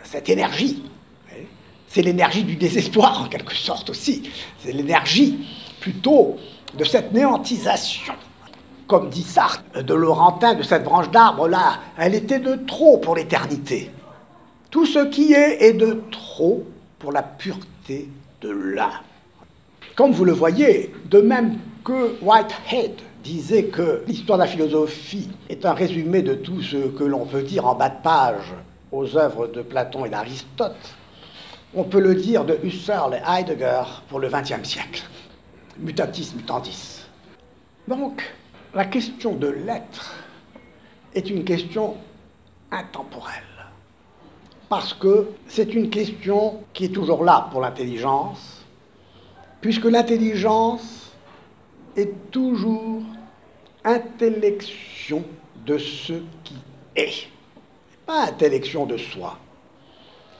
cette énergie, c'est l'énergie du désespoir en quelque sorte aussi. C'est l'énergie plutôt de cette néantisation. Comme dit Sartre de Laurentin, de cette branche d'arbre-là, elle était de trop pour l'éternité. Tout ce qui est de trop pour la pureté de l'un. Comme vous le voyez, de même que Whitehead disait que l'histoire de la philosophie est un résumé de tout ce que l'on peut dire en bas de page aux œuvres de Platon et d'Aristote, on peut le dire de Husserl et Heidegger pour le XXe siècle. Mutatis mutandis. Donc, la question de l'être est une question intemporelle. Parce que c'est une question qui est toujours là pour l'intelligence, puisque l'intelligence est toujours intellection de ce qui est, pas intellection de soi.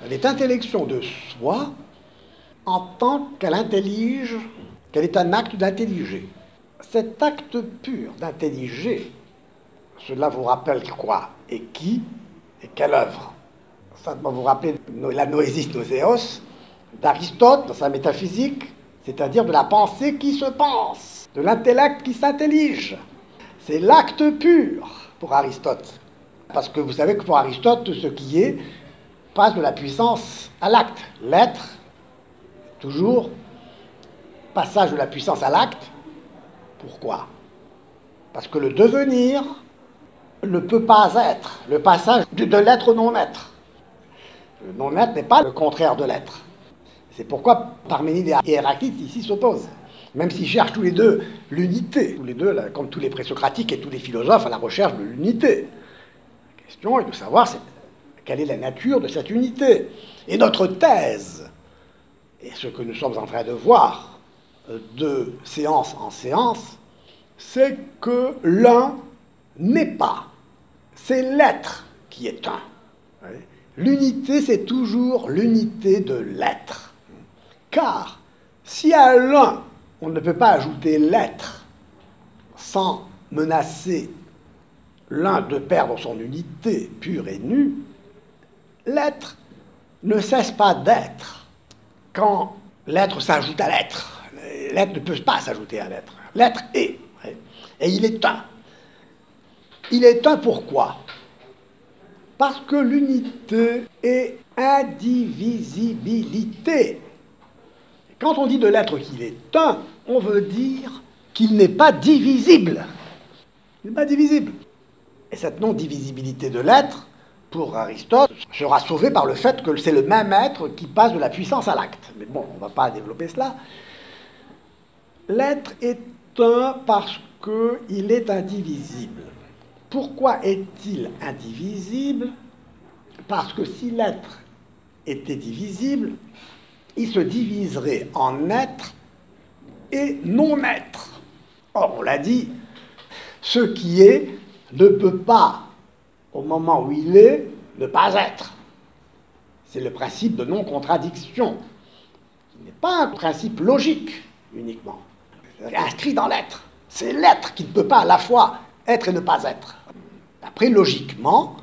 Elle est intellection de soi en tant qu'elle intellige, qu'elle est un acte d'intelliger. Cet acte pur d'intelliger, cela vous rappelle quoi et qui et quelle œuvre? Ça doit vous rappeler la noesis noseos d'Aristote dans sa métaphysique, c'est-à-dire de la pensée qui se pense, de l'intellect qui s'intellige. C'est l'acte pur pour Aristote. Parce que vous savez que pour Aristote, ce qui est passe de la puissance à l'acte. L'être, toujours, passage de la puissance à l'acte. Pourquoi? Parce que le devenir ne peut pas être le passage de l'être au non-être. Le non-être n'est pas le contraire de l'être. C'est pourquoi Parménide et Héraclite ici s'opposent. Même s'ils cherchent tous les deux l'unité, tous les deux, comme tous les présocratiques et tous les philosophes, à la recherche de l'unité. La question est de savoir quelle est la nature de cette unité. Et notre thèse, et ce que nous sommes en train de voir de séance en séance, c'est que l'un n'est pas. C'est l'être qui est un. L'unité, c'est toujours l'unité de l'être. Car si à l'un, on ne peut pas ajouter l'être sans menacer l'un de perdre son unité pure et nue, l'être ne cesse pas d'être. Quand l'être s'ajoute à l'être, l'être ne peut pas s'ajouter à l'être. L'être est, et il est un. Il est un pourquoi? Parce que l'unité est indivisibilité. Quand on dit de l'être qu'il est un, on veut dire qu'il n'est pas divisible. Il n'est pas divisible. Et cette non-divisibilité de l'être, pour Aristote, sera sauvée par le fait que c'est le même être qui passe de la puissance à l'acte. Mais bon, on ne va pas développer cela. L'être est un parce qu'il est indivisible. Pourquoi est-il indivisible? Parce que si l'être était divisible, il se diviserait en être et non-être. Or, on l'a dit, ce qui est ne peut pas, au moment où il est, ne pas être. C'est le principe de non-contradiction, qui n'est pas un principe logique uniquement. C'est inscrit dans l'être. C'est l'être qui ne peut pas à la fois être et ne pas être. Après, logiquement,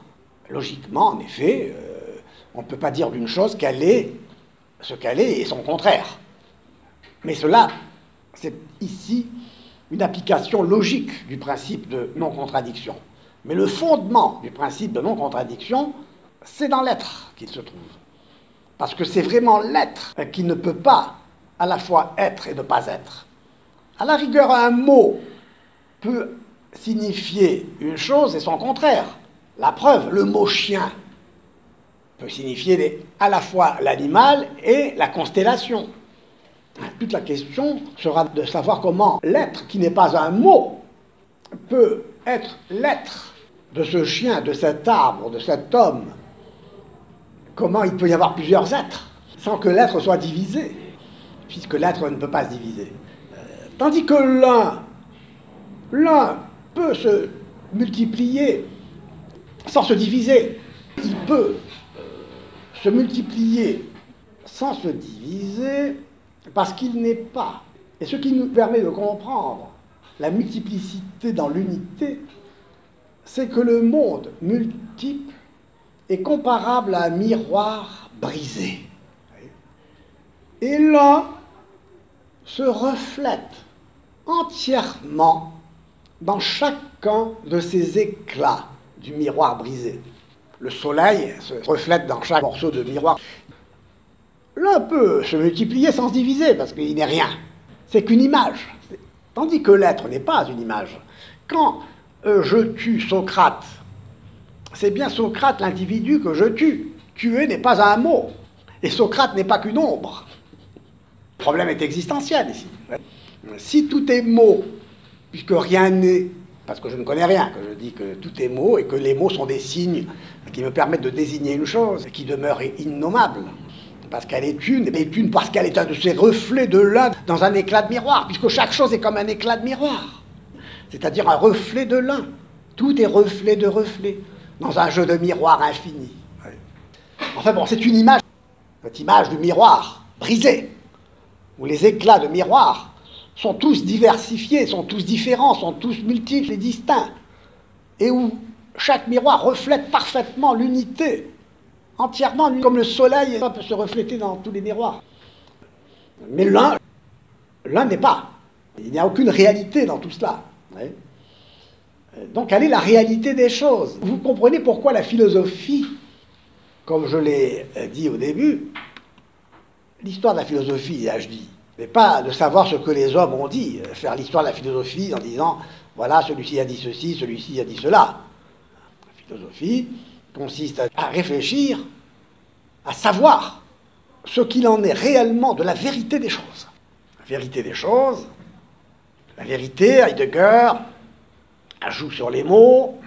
en effet, on ne peut pas dire d'une chose qu'elle est ce qu'elle est et son contraire. Mais cela, c'est ici une application logique du principe de non-contradiction. Mais le fondement du principe de non-contradiction, c'est dans l'être qu'il se trouve. Parce que c'est vraiment l'être qui ne peut pas à la fois être et ne pas être. À la rigueur, un mot peut signifier une chose et son contraire. La preuve, le mot chien. peut signifier à la fois l'animal et la constellation. Toute la question sera de savoir comment l'être, qui n'est pas un mot, peut être l'être de ce chien, de cet arbre, de cet homme. Comment il peut y avoir plusieurs êtres sans que l'être soit divisé, puisque l'être ne peut pas se diviser. Tandis que l'un peut se multiplier sans se diviser. Il peut se multiplier sans se diviser parce qu'il n'est pas. Et ce qui nous permet de comprendre la multiplicité dans l'unité, c'est que le monde multiple est comparable à un miroir brisé. Et l'un se reflète entièrement dans chacun de ces éclats du miroir brisé. Le soleil se reflète dans chaque morceau de miroir. L'un peut se multiplier sans se diviser, parce qu'il n'est rien. C'est qu'une image. Tandis que l'être n'est pas une image. Quand je tue Socrate, c'est bien Socrate l'individu que je tue. Tuer n'est pas un mot. Et Socrate n'est pas qu'une ombre. Le problème est existentiel ici. Si tout est mot, puisque rien n'est, parce que je ne connais rien, que je dis que tout est mot et que les mots sont des signes qui me permettent de désigner une chose qui demeure innommable, parce qu'elle est une parce qu'elle est un de ces reflets de l'un dans un éclat de miroir, puisque chaque chose est comme un éclat de miroir, c'est-à-dire un reflet de l'un. Tout est reflet de reflet, dans un jeu de miroir infini. Enfin bon, c'est une image, cette image du miroir brisé, où les éclats de miroir sont tous diversifiés, sont tous différents, sont tous multiples et distincts, et où chaque miroir reflète parfaitement l'unité, entièrement, comme le soleil peut se refléter dans tous les miroirs. Mais l'un n'est pas. Il n'y a aucune réalité dans tout cela. Oui. Donc, quelle est la réalité des choses? Vous comprenez pourquoi la philosophie, comme je l'ai dit au début, l'histoire de la philosophie, là je dis, mais pas de savoir ce que les hommes ont dit, faire l'histoire de la philosophie en disant, voilà, celui-ci a dit ceci, celui-ci a dit cela. La philosophie consiste à réfléchir, à savoir ce qu'il en est réellement de la vérité des choses. La vérité des choses, la vérité, Heidegger joue sur les mots,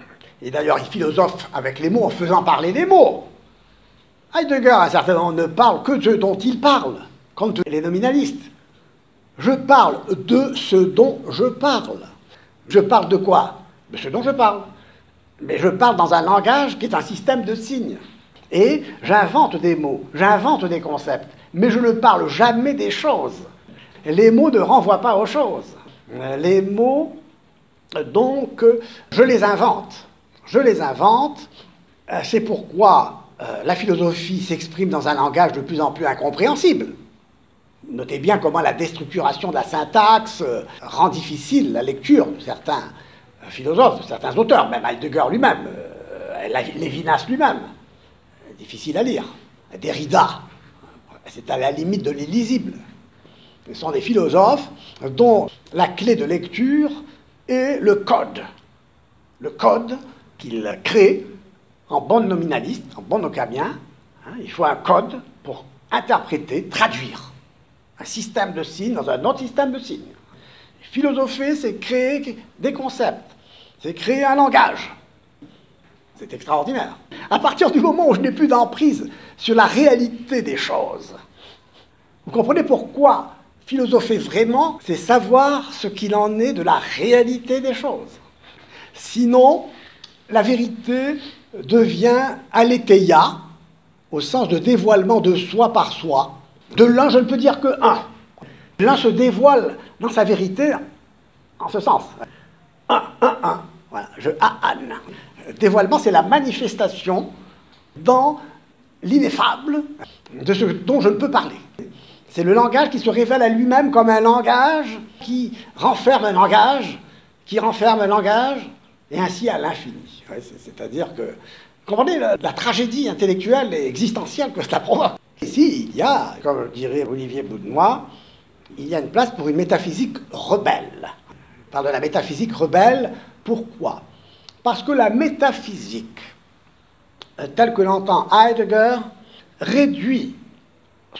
et d'ailleurs il philosophe avec les mots en faisant parler les mots. Heidegger, à un certain moment, ne parle que de ce dont il parle, comme tous les nominalistes. Je parle de ce dont je parle. Je parle de quoi? De ce dont je parle. Mais je parle dans un langage qui est un système de signes. Et j'invente des mots, j'invente des concepts, mais je ne parle jamais des choses. Les mots ne renvoient pas aux choses. Les mots, donc, je les invente. Je les invente. C'est pourquoi la philosophie s'exprime dans un langage de plus en plus incompréhensible. Notez bien comment la déstructuration de la syntaxe rend difficile la lecture de certains philosophes, de certains auteurs, même Heidegger lui-même, Lévinas lui-même. Difficile à lire. Derrida, c'est à la limite de l'illisible. Ce sont des philosophes dont la clé de lecture est le code. Le code qu'ils créent en bon nominaliste, en bon occamien. Il faut un code pour interpréter, traduire un système de signes dans un autre système de signes. Philosopher, c'est créer des concepts, c'est créer un langage. C'est extraordinaire. À partir du moment où je n'ai plus d'emprise sur la réalité des choses, vous comprenez pourquoi philosopher vraiment, c'est savoir ce qu'il en est de la réalité des choses. Sinon, la vérité devient aletheia, au sens de dévoilement de soi par soi. De l'un, je ne peux dire que un. L'un se dévoile dans sa vérité en ce sens. Un. Voilà, je Anne. Dévoilement, c'est la manifestation dans l'ineffable de ce dont je ne peux parler. C'est le langage qui se révèle à lui-même comme un langage qui renferme un langage, qui renferme un langage, et ainsi à l'infini. C'est-à-dire que, vous comprenez, la tragédie intellectuelle et existentielle que cela provoque. Ici, il y a, comme dirait Olivier Boudenois, il y a une place pour une métaphysique rebelle. On parle de la métaphysique rebelle, pourquoi? Parce que la métaphysique tel que l'entend Heidegger, réduit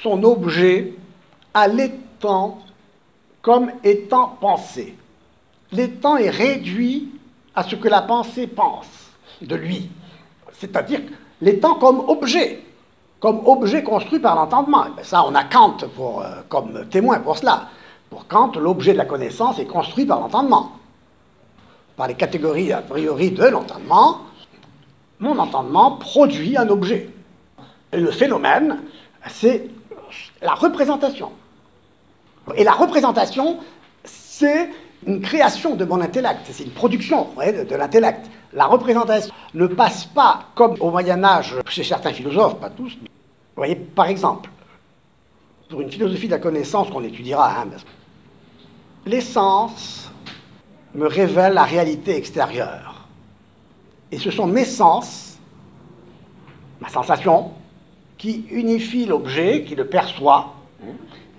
son objet à l'étant comme étant pensé. L'étant est réduit à ce que la pensée pense de lui, c'est-à-dire l'étant comme objet construit par l'entendement. Ça, on a Kant comme témoin pour cela. Pour Kant, l'objet de la connaissance est construit par l'entendement, par les catégories a priori de l'entendement. Mon entendement produit un objet. Et le phénomène, c'est la représentation. Et la représentation, c'est une création de mon intellect, c'est une production de l'intellect. La représentation ne passe pas comme au Moyen-Âge chez certains philosophes, pas tous. Vous voyez, par exemple, pour une philosophie de la connaissance qu'on étudiera, l'essence me révèle la réalité extérieure. Et ce sont mes sens, ma sensation, qui unifient l'objet, qui le perçoit,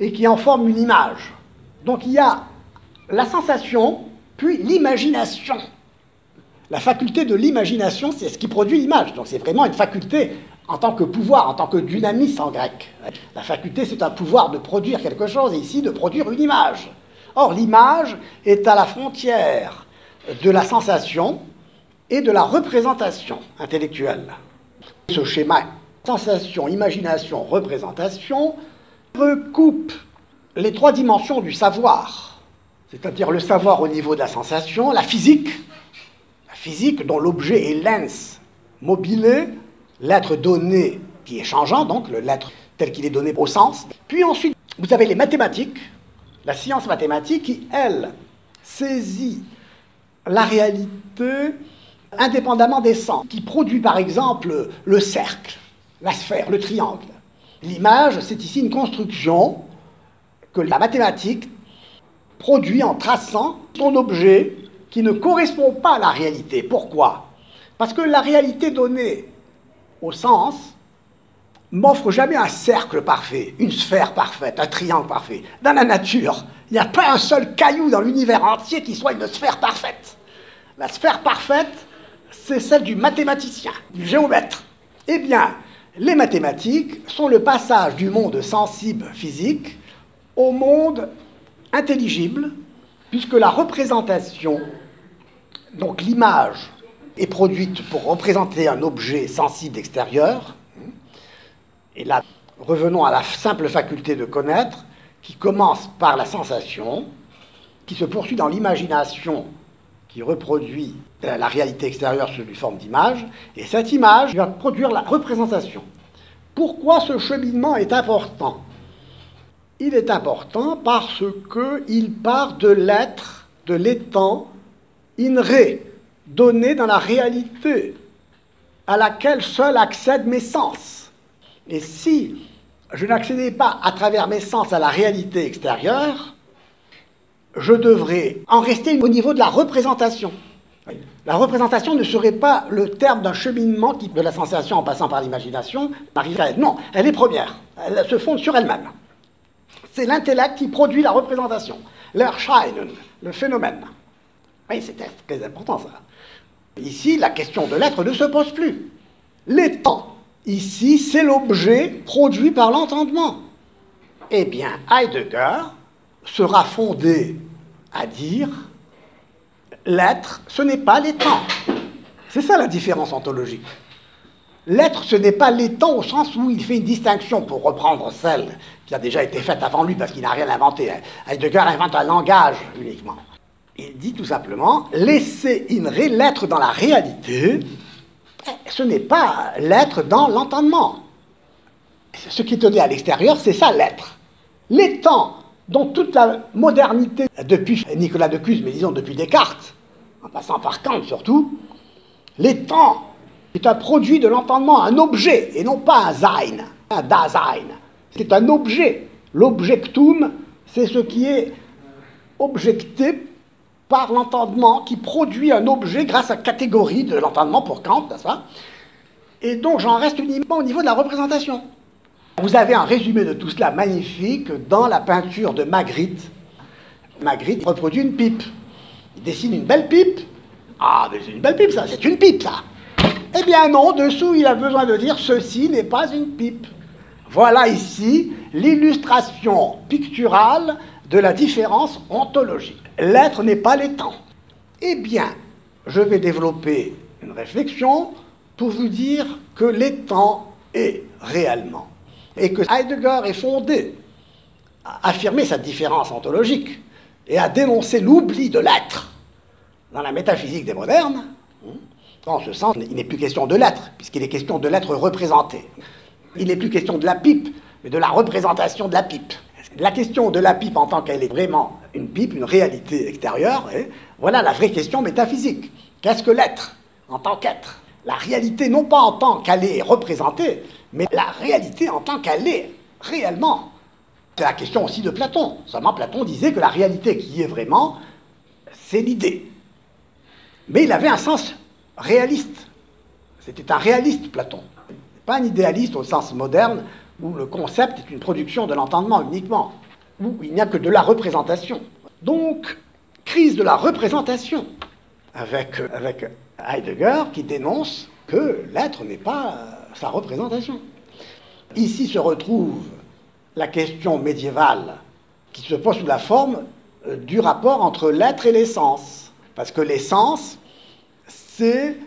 et qui en forment une image. Donc il y a la sensation, puis l'imagination. La faculté de l'imagination, c'est ce qui produit l'image. Donc c'est vraiment une faculté en tant que pouvoir, en tant que dynamis en grec. La faculté, c'est un pouvoir de produire quelque chose, et ici de produire une image. Or, l'image est à la frontière de la sensation et de la représentation intellectuelle. Ce schéma, sensation, imagination, représentation, recoupe les trois dimensions du savoir, c'est-à-dire le savoir au niveau de la sensation, la physique dont l'objet est l'ens mobile, l'être donné qui est changeant, donc l'être tel qu'il est donné au sens. Puis ensuite, vous avez les mathématiques, la science mathématique qui, elle, saisit la réalité indépendamment des sens, qui produit par exemple le cercle, la sphère, le triangle. L'image, c'est ici une construction que la mathématique produit en traçant son objet qui ne correspond pas à la réalité. Pourquoi? Parce que la réalité donnée au sens m'offre jamais un cercle parfait, une sphère parfaite, un triangle parfait. Dans la nature, il n'y a pas un seul caillou dans l'univers entier qui soit une sphère parfaite. La sphère parfaite, c'est celle du mathématicien, du géomètre. Eh bien, les mathématiques sont le passage du monde sensible physique au monde intelligible, puisque la représentation, donc l'image, est produite pour représenter un objet sensible extérieur. Et là, revenons à la simple faculté de connaître, qui commence par la sensation, qui se poursuit dans l'imagination, qui reproduit la réalité extérieure sous une forme d'image, et cette image va produire la représentation. Pourquoi ce cheminement est important? Il est important parce qu'il part de l'être, de l'étant in re, donné dans la réalité, à laquelle seul accèdent mes sens. Et si je n'accédais pas à travers mes sens à la réalité extérieure, je devrais en rester au niveau de la représentation. La représentation ne serait pas le terme d'un cheminement qui, de la sensation en passant par l'imagination, arriverait à elle. Non, elle est première. Elle se fonde sur elle-même. C'est l'intellect qui produit la représentation. L'Erscheinen, le phénomène. Oui, c'est très important ça. Ici, la question de l'être ne se pose plus. L'étant, ici, c'est l'objet produit par l'entendement. Eh bien, Heidegger sera fondé à dire l'être, ce n'est pas l'étant. C'est ça la différence ontologique. L'être, ce n'est pas l'étant au sens où il fait une distinction, pour reprendre celle qui a déjà été faite avant lui, parce qu'il n'a rien inventé. Heidegger invente un langage uniquement. Il dit tout simplement, laisser in re, l'être dans la réalité, ce n'est pas l'être dans l'entendement. Ce qui est donné à l'extérieur, c'est ça l'être. L'étant, dont toute la modernité, depuis Nicolas de Cusmes, mais disons depuis Descartes, en passant par Kant surtout, l'étant est un produit de l'entendement, un objet, et non pas un sein, un Dasein. C'est un objet. L'objectum, c'est ce qui est objecté par l'entendement, qui produit un objet grâce à la catégorie de l'entendement pour Kant, n'est-ce pas? Et donc j'en reste uniquement au niveau de la représentation. Vous avez un résumé de tout cela magnifique dans la peinture de Magritte. Magritte reproduit une pipe. Il dessine une belle pipe. Ah, mais c'est une belle pipe, ça, c'est une pipe, ça. Eh bien non, dessous, il a besoin de dire « ceci n'est pas une pipe ». Voilà ici l'illustration picturale de la différence ontologique. L'être n'est pas l'étang. Eh bien, je vais développer une réflexion pour vous dire que l'étang est réellement. Et que Heidegger est fondé à affirmer cette différence ontologique et à dénoncer l'oubli de l'être dans la métaphysique des modernes. En ce sens, il n'est plus question de l'être, puisqu'il est question de l'être représenté. Il n'est plus question de la pipe, mais de la représentation de la pipe. La question de la pipe en tant qu'elle est vraiment une pipe, une réalité extérieure, voilà la vraie question métaphysique. Qu'est-ce que l'être en tant qu'être? La réalité non pas en tant qu'elle est représentée, mais la réalité en tant qu'elle est réellement. C'est la question aussi de Platon. Seulement Platon disait que la réalité qui est vraiment, c'est l'idée. Mais il avait un sens réaliste. C'était un réaliste, Platon. Pas un idéaliste au sens moderne, où le concept est une production de l'entendement uniquement, où il n'y a que de la représentation. Donc, crise de la représentation, avec Heidegger qui dénonce que l'être n'est pas sa représentation. Ici se retrouve la question médiévale qui se pose sous la forme du rapport entre l'être et l'essence. Parce que l'essence, c'est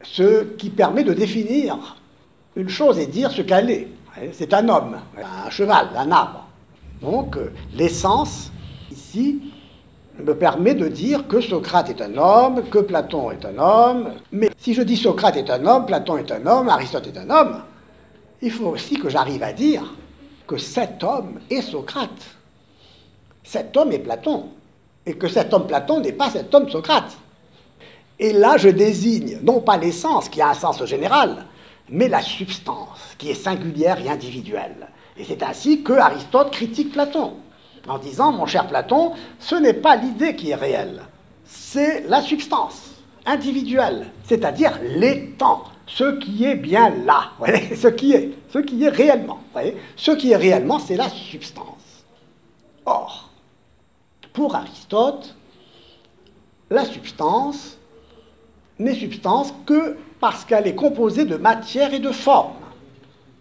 ce qui permet de définir une chose et dire ce qu'elle est. C'est un homme, un cheval, un arbre. Donc l'essence, ici, me permet de dire que Socrate est un homme, que Platon est un homme. Mais si je dis Socrate est un homme, Platon est un homme, Aristote est un homme, il faut aussi que j'arrive à dire que cet homme est Socrate. Cet homme est Platon. Et que cet homme Platon n'est pas cet homme Socrate. Et là, je désigne non pas l'essence, qui a un sens général, mais la substance, qui est singulière et individuelle. Et c'est ainsi que Aristote critique Platon, en disant, mon cher Platon, ce n'est pas l'idée qui est réelle, c'est la substance individuelle, c'est-à-dire l'étant, ce qui est bien là, voyez, ce qui est réellement. Voyez, ce qui est réellement, c'est la substance. Or, pour Aristote, la substance n'est substance que parce qu'elle est composée de matière et de forme.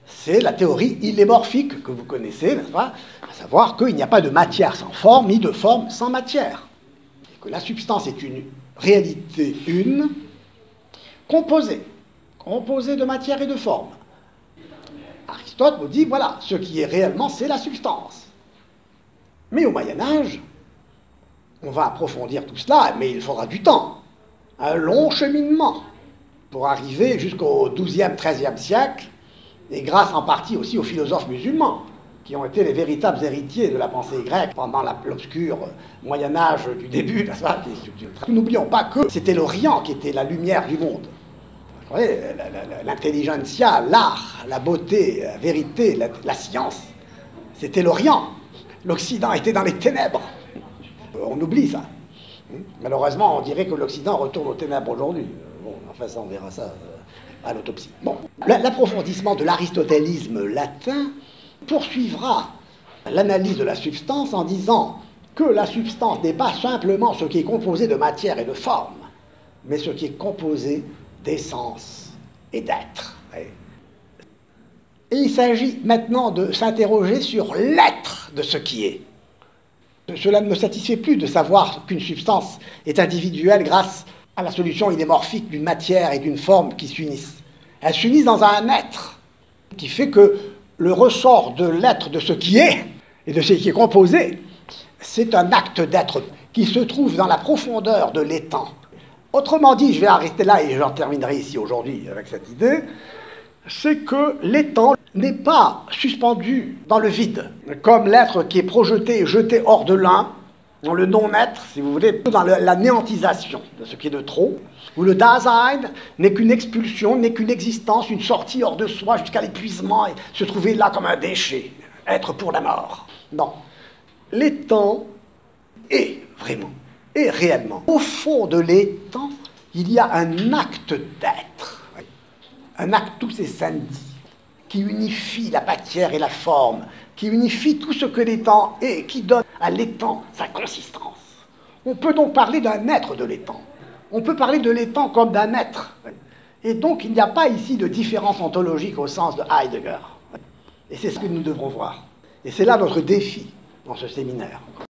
C'est la théorie illémorphique que vous connaissez, n'est-ce pas? À savoir qu'il n'y a pas de matière sans forme, ni de forme sans matière. Et que la substance est une réalité une, composée de matière et de forme. Aristote nous dit, voilà, ce qui est réellement, c'est la substance. Mais au Moyen-Âge, on va approfondir tout cela, mais il faudra du temps, un long cheminement, pour arriver jusqu'au XIIe, XIIIe siècle, et grâce en partie aussi aux philosophes musulmans, qui ont été les véritables héritiers de la pensée grecque pendant l'obscur Moyen-Âge du début. N'oublions pas que c'était l'Orient qui était la lumière du monde. Vous voyez, l'intelligentsia, l'art, la beauté, la vérité, la science, c'était l'Orient. L'Occident était dans les ténèbres. On oublie ça. Malheureusement, on dirait que l'Occident retourne aux ténèbres aujourd'hui. Bon, enfin, ça, on verra ça à l'autopsie. Bon, l'approfondissement de l'aristotélisme latin poursuivra l'analyse de la substance en disant que la substance n'est pas simplement ce qui est composé de matière et de forme, mais ce qui est composé d'essence et d'être. Et il s'agit maintenant de s'interroger sur l'être de ce qui est. Cela ne me satisfait plus de savoir qu'une substance est individuelle grâce à la solution idémorphique d'une matière et d'une forme qui s'unissent. Elles s'unissent dans un être qui fait que le ressort de l'être de ce qui est et de ce qui est composé, c'est un acte d'être qui se trouve dans la profondeur de l'étang. Autrement dit, je vais arrêter là et j'en terminerai ici aujourd'hui avec cette idée, c'est que l'étang n'est pas suspendu dans le vide, comme l'être qui est projeté et jeté hors de l'un, dans le non-être, si vous voulez, dans la néantisation de ce qui est de trop, où le Dasein n'est qu'une expulsion, n'est qu'une existence, une sortie hors de soi jusqu'à l'épuisement et se trouver là comme un déchet, être pour la mort. Non. L'étang est vraiment, est réellement. Au fond de l'étang, il y a un acte d'être, un actus essendi, qui unifie la matière et la forme, qui unifie tout ce que l'étang est, qui donne à l'étang sa consistance. On peut donc parler d'un être de l'étang. On peut parler de l'étang comme d'un être. Et donc il n'y a pas ici de différence ontologique au sens de Heidegger. Et c'est ce que nous devrons voir. Et c'est là notre défi dans ce séminaire.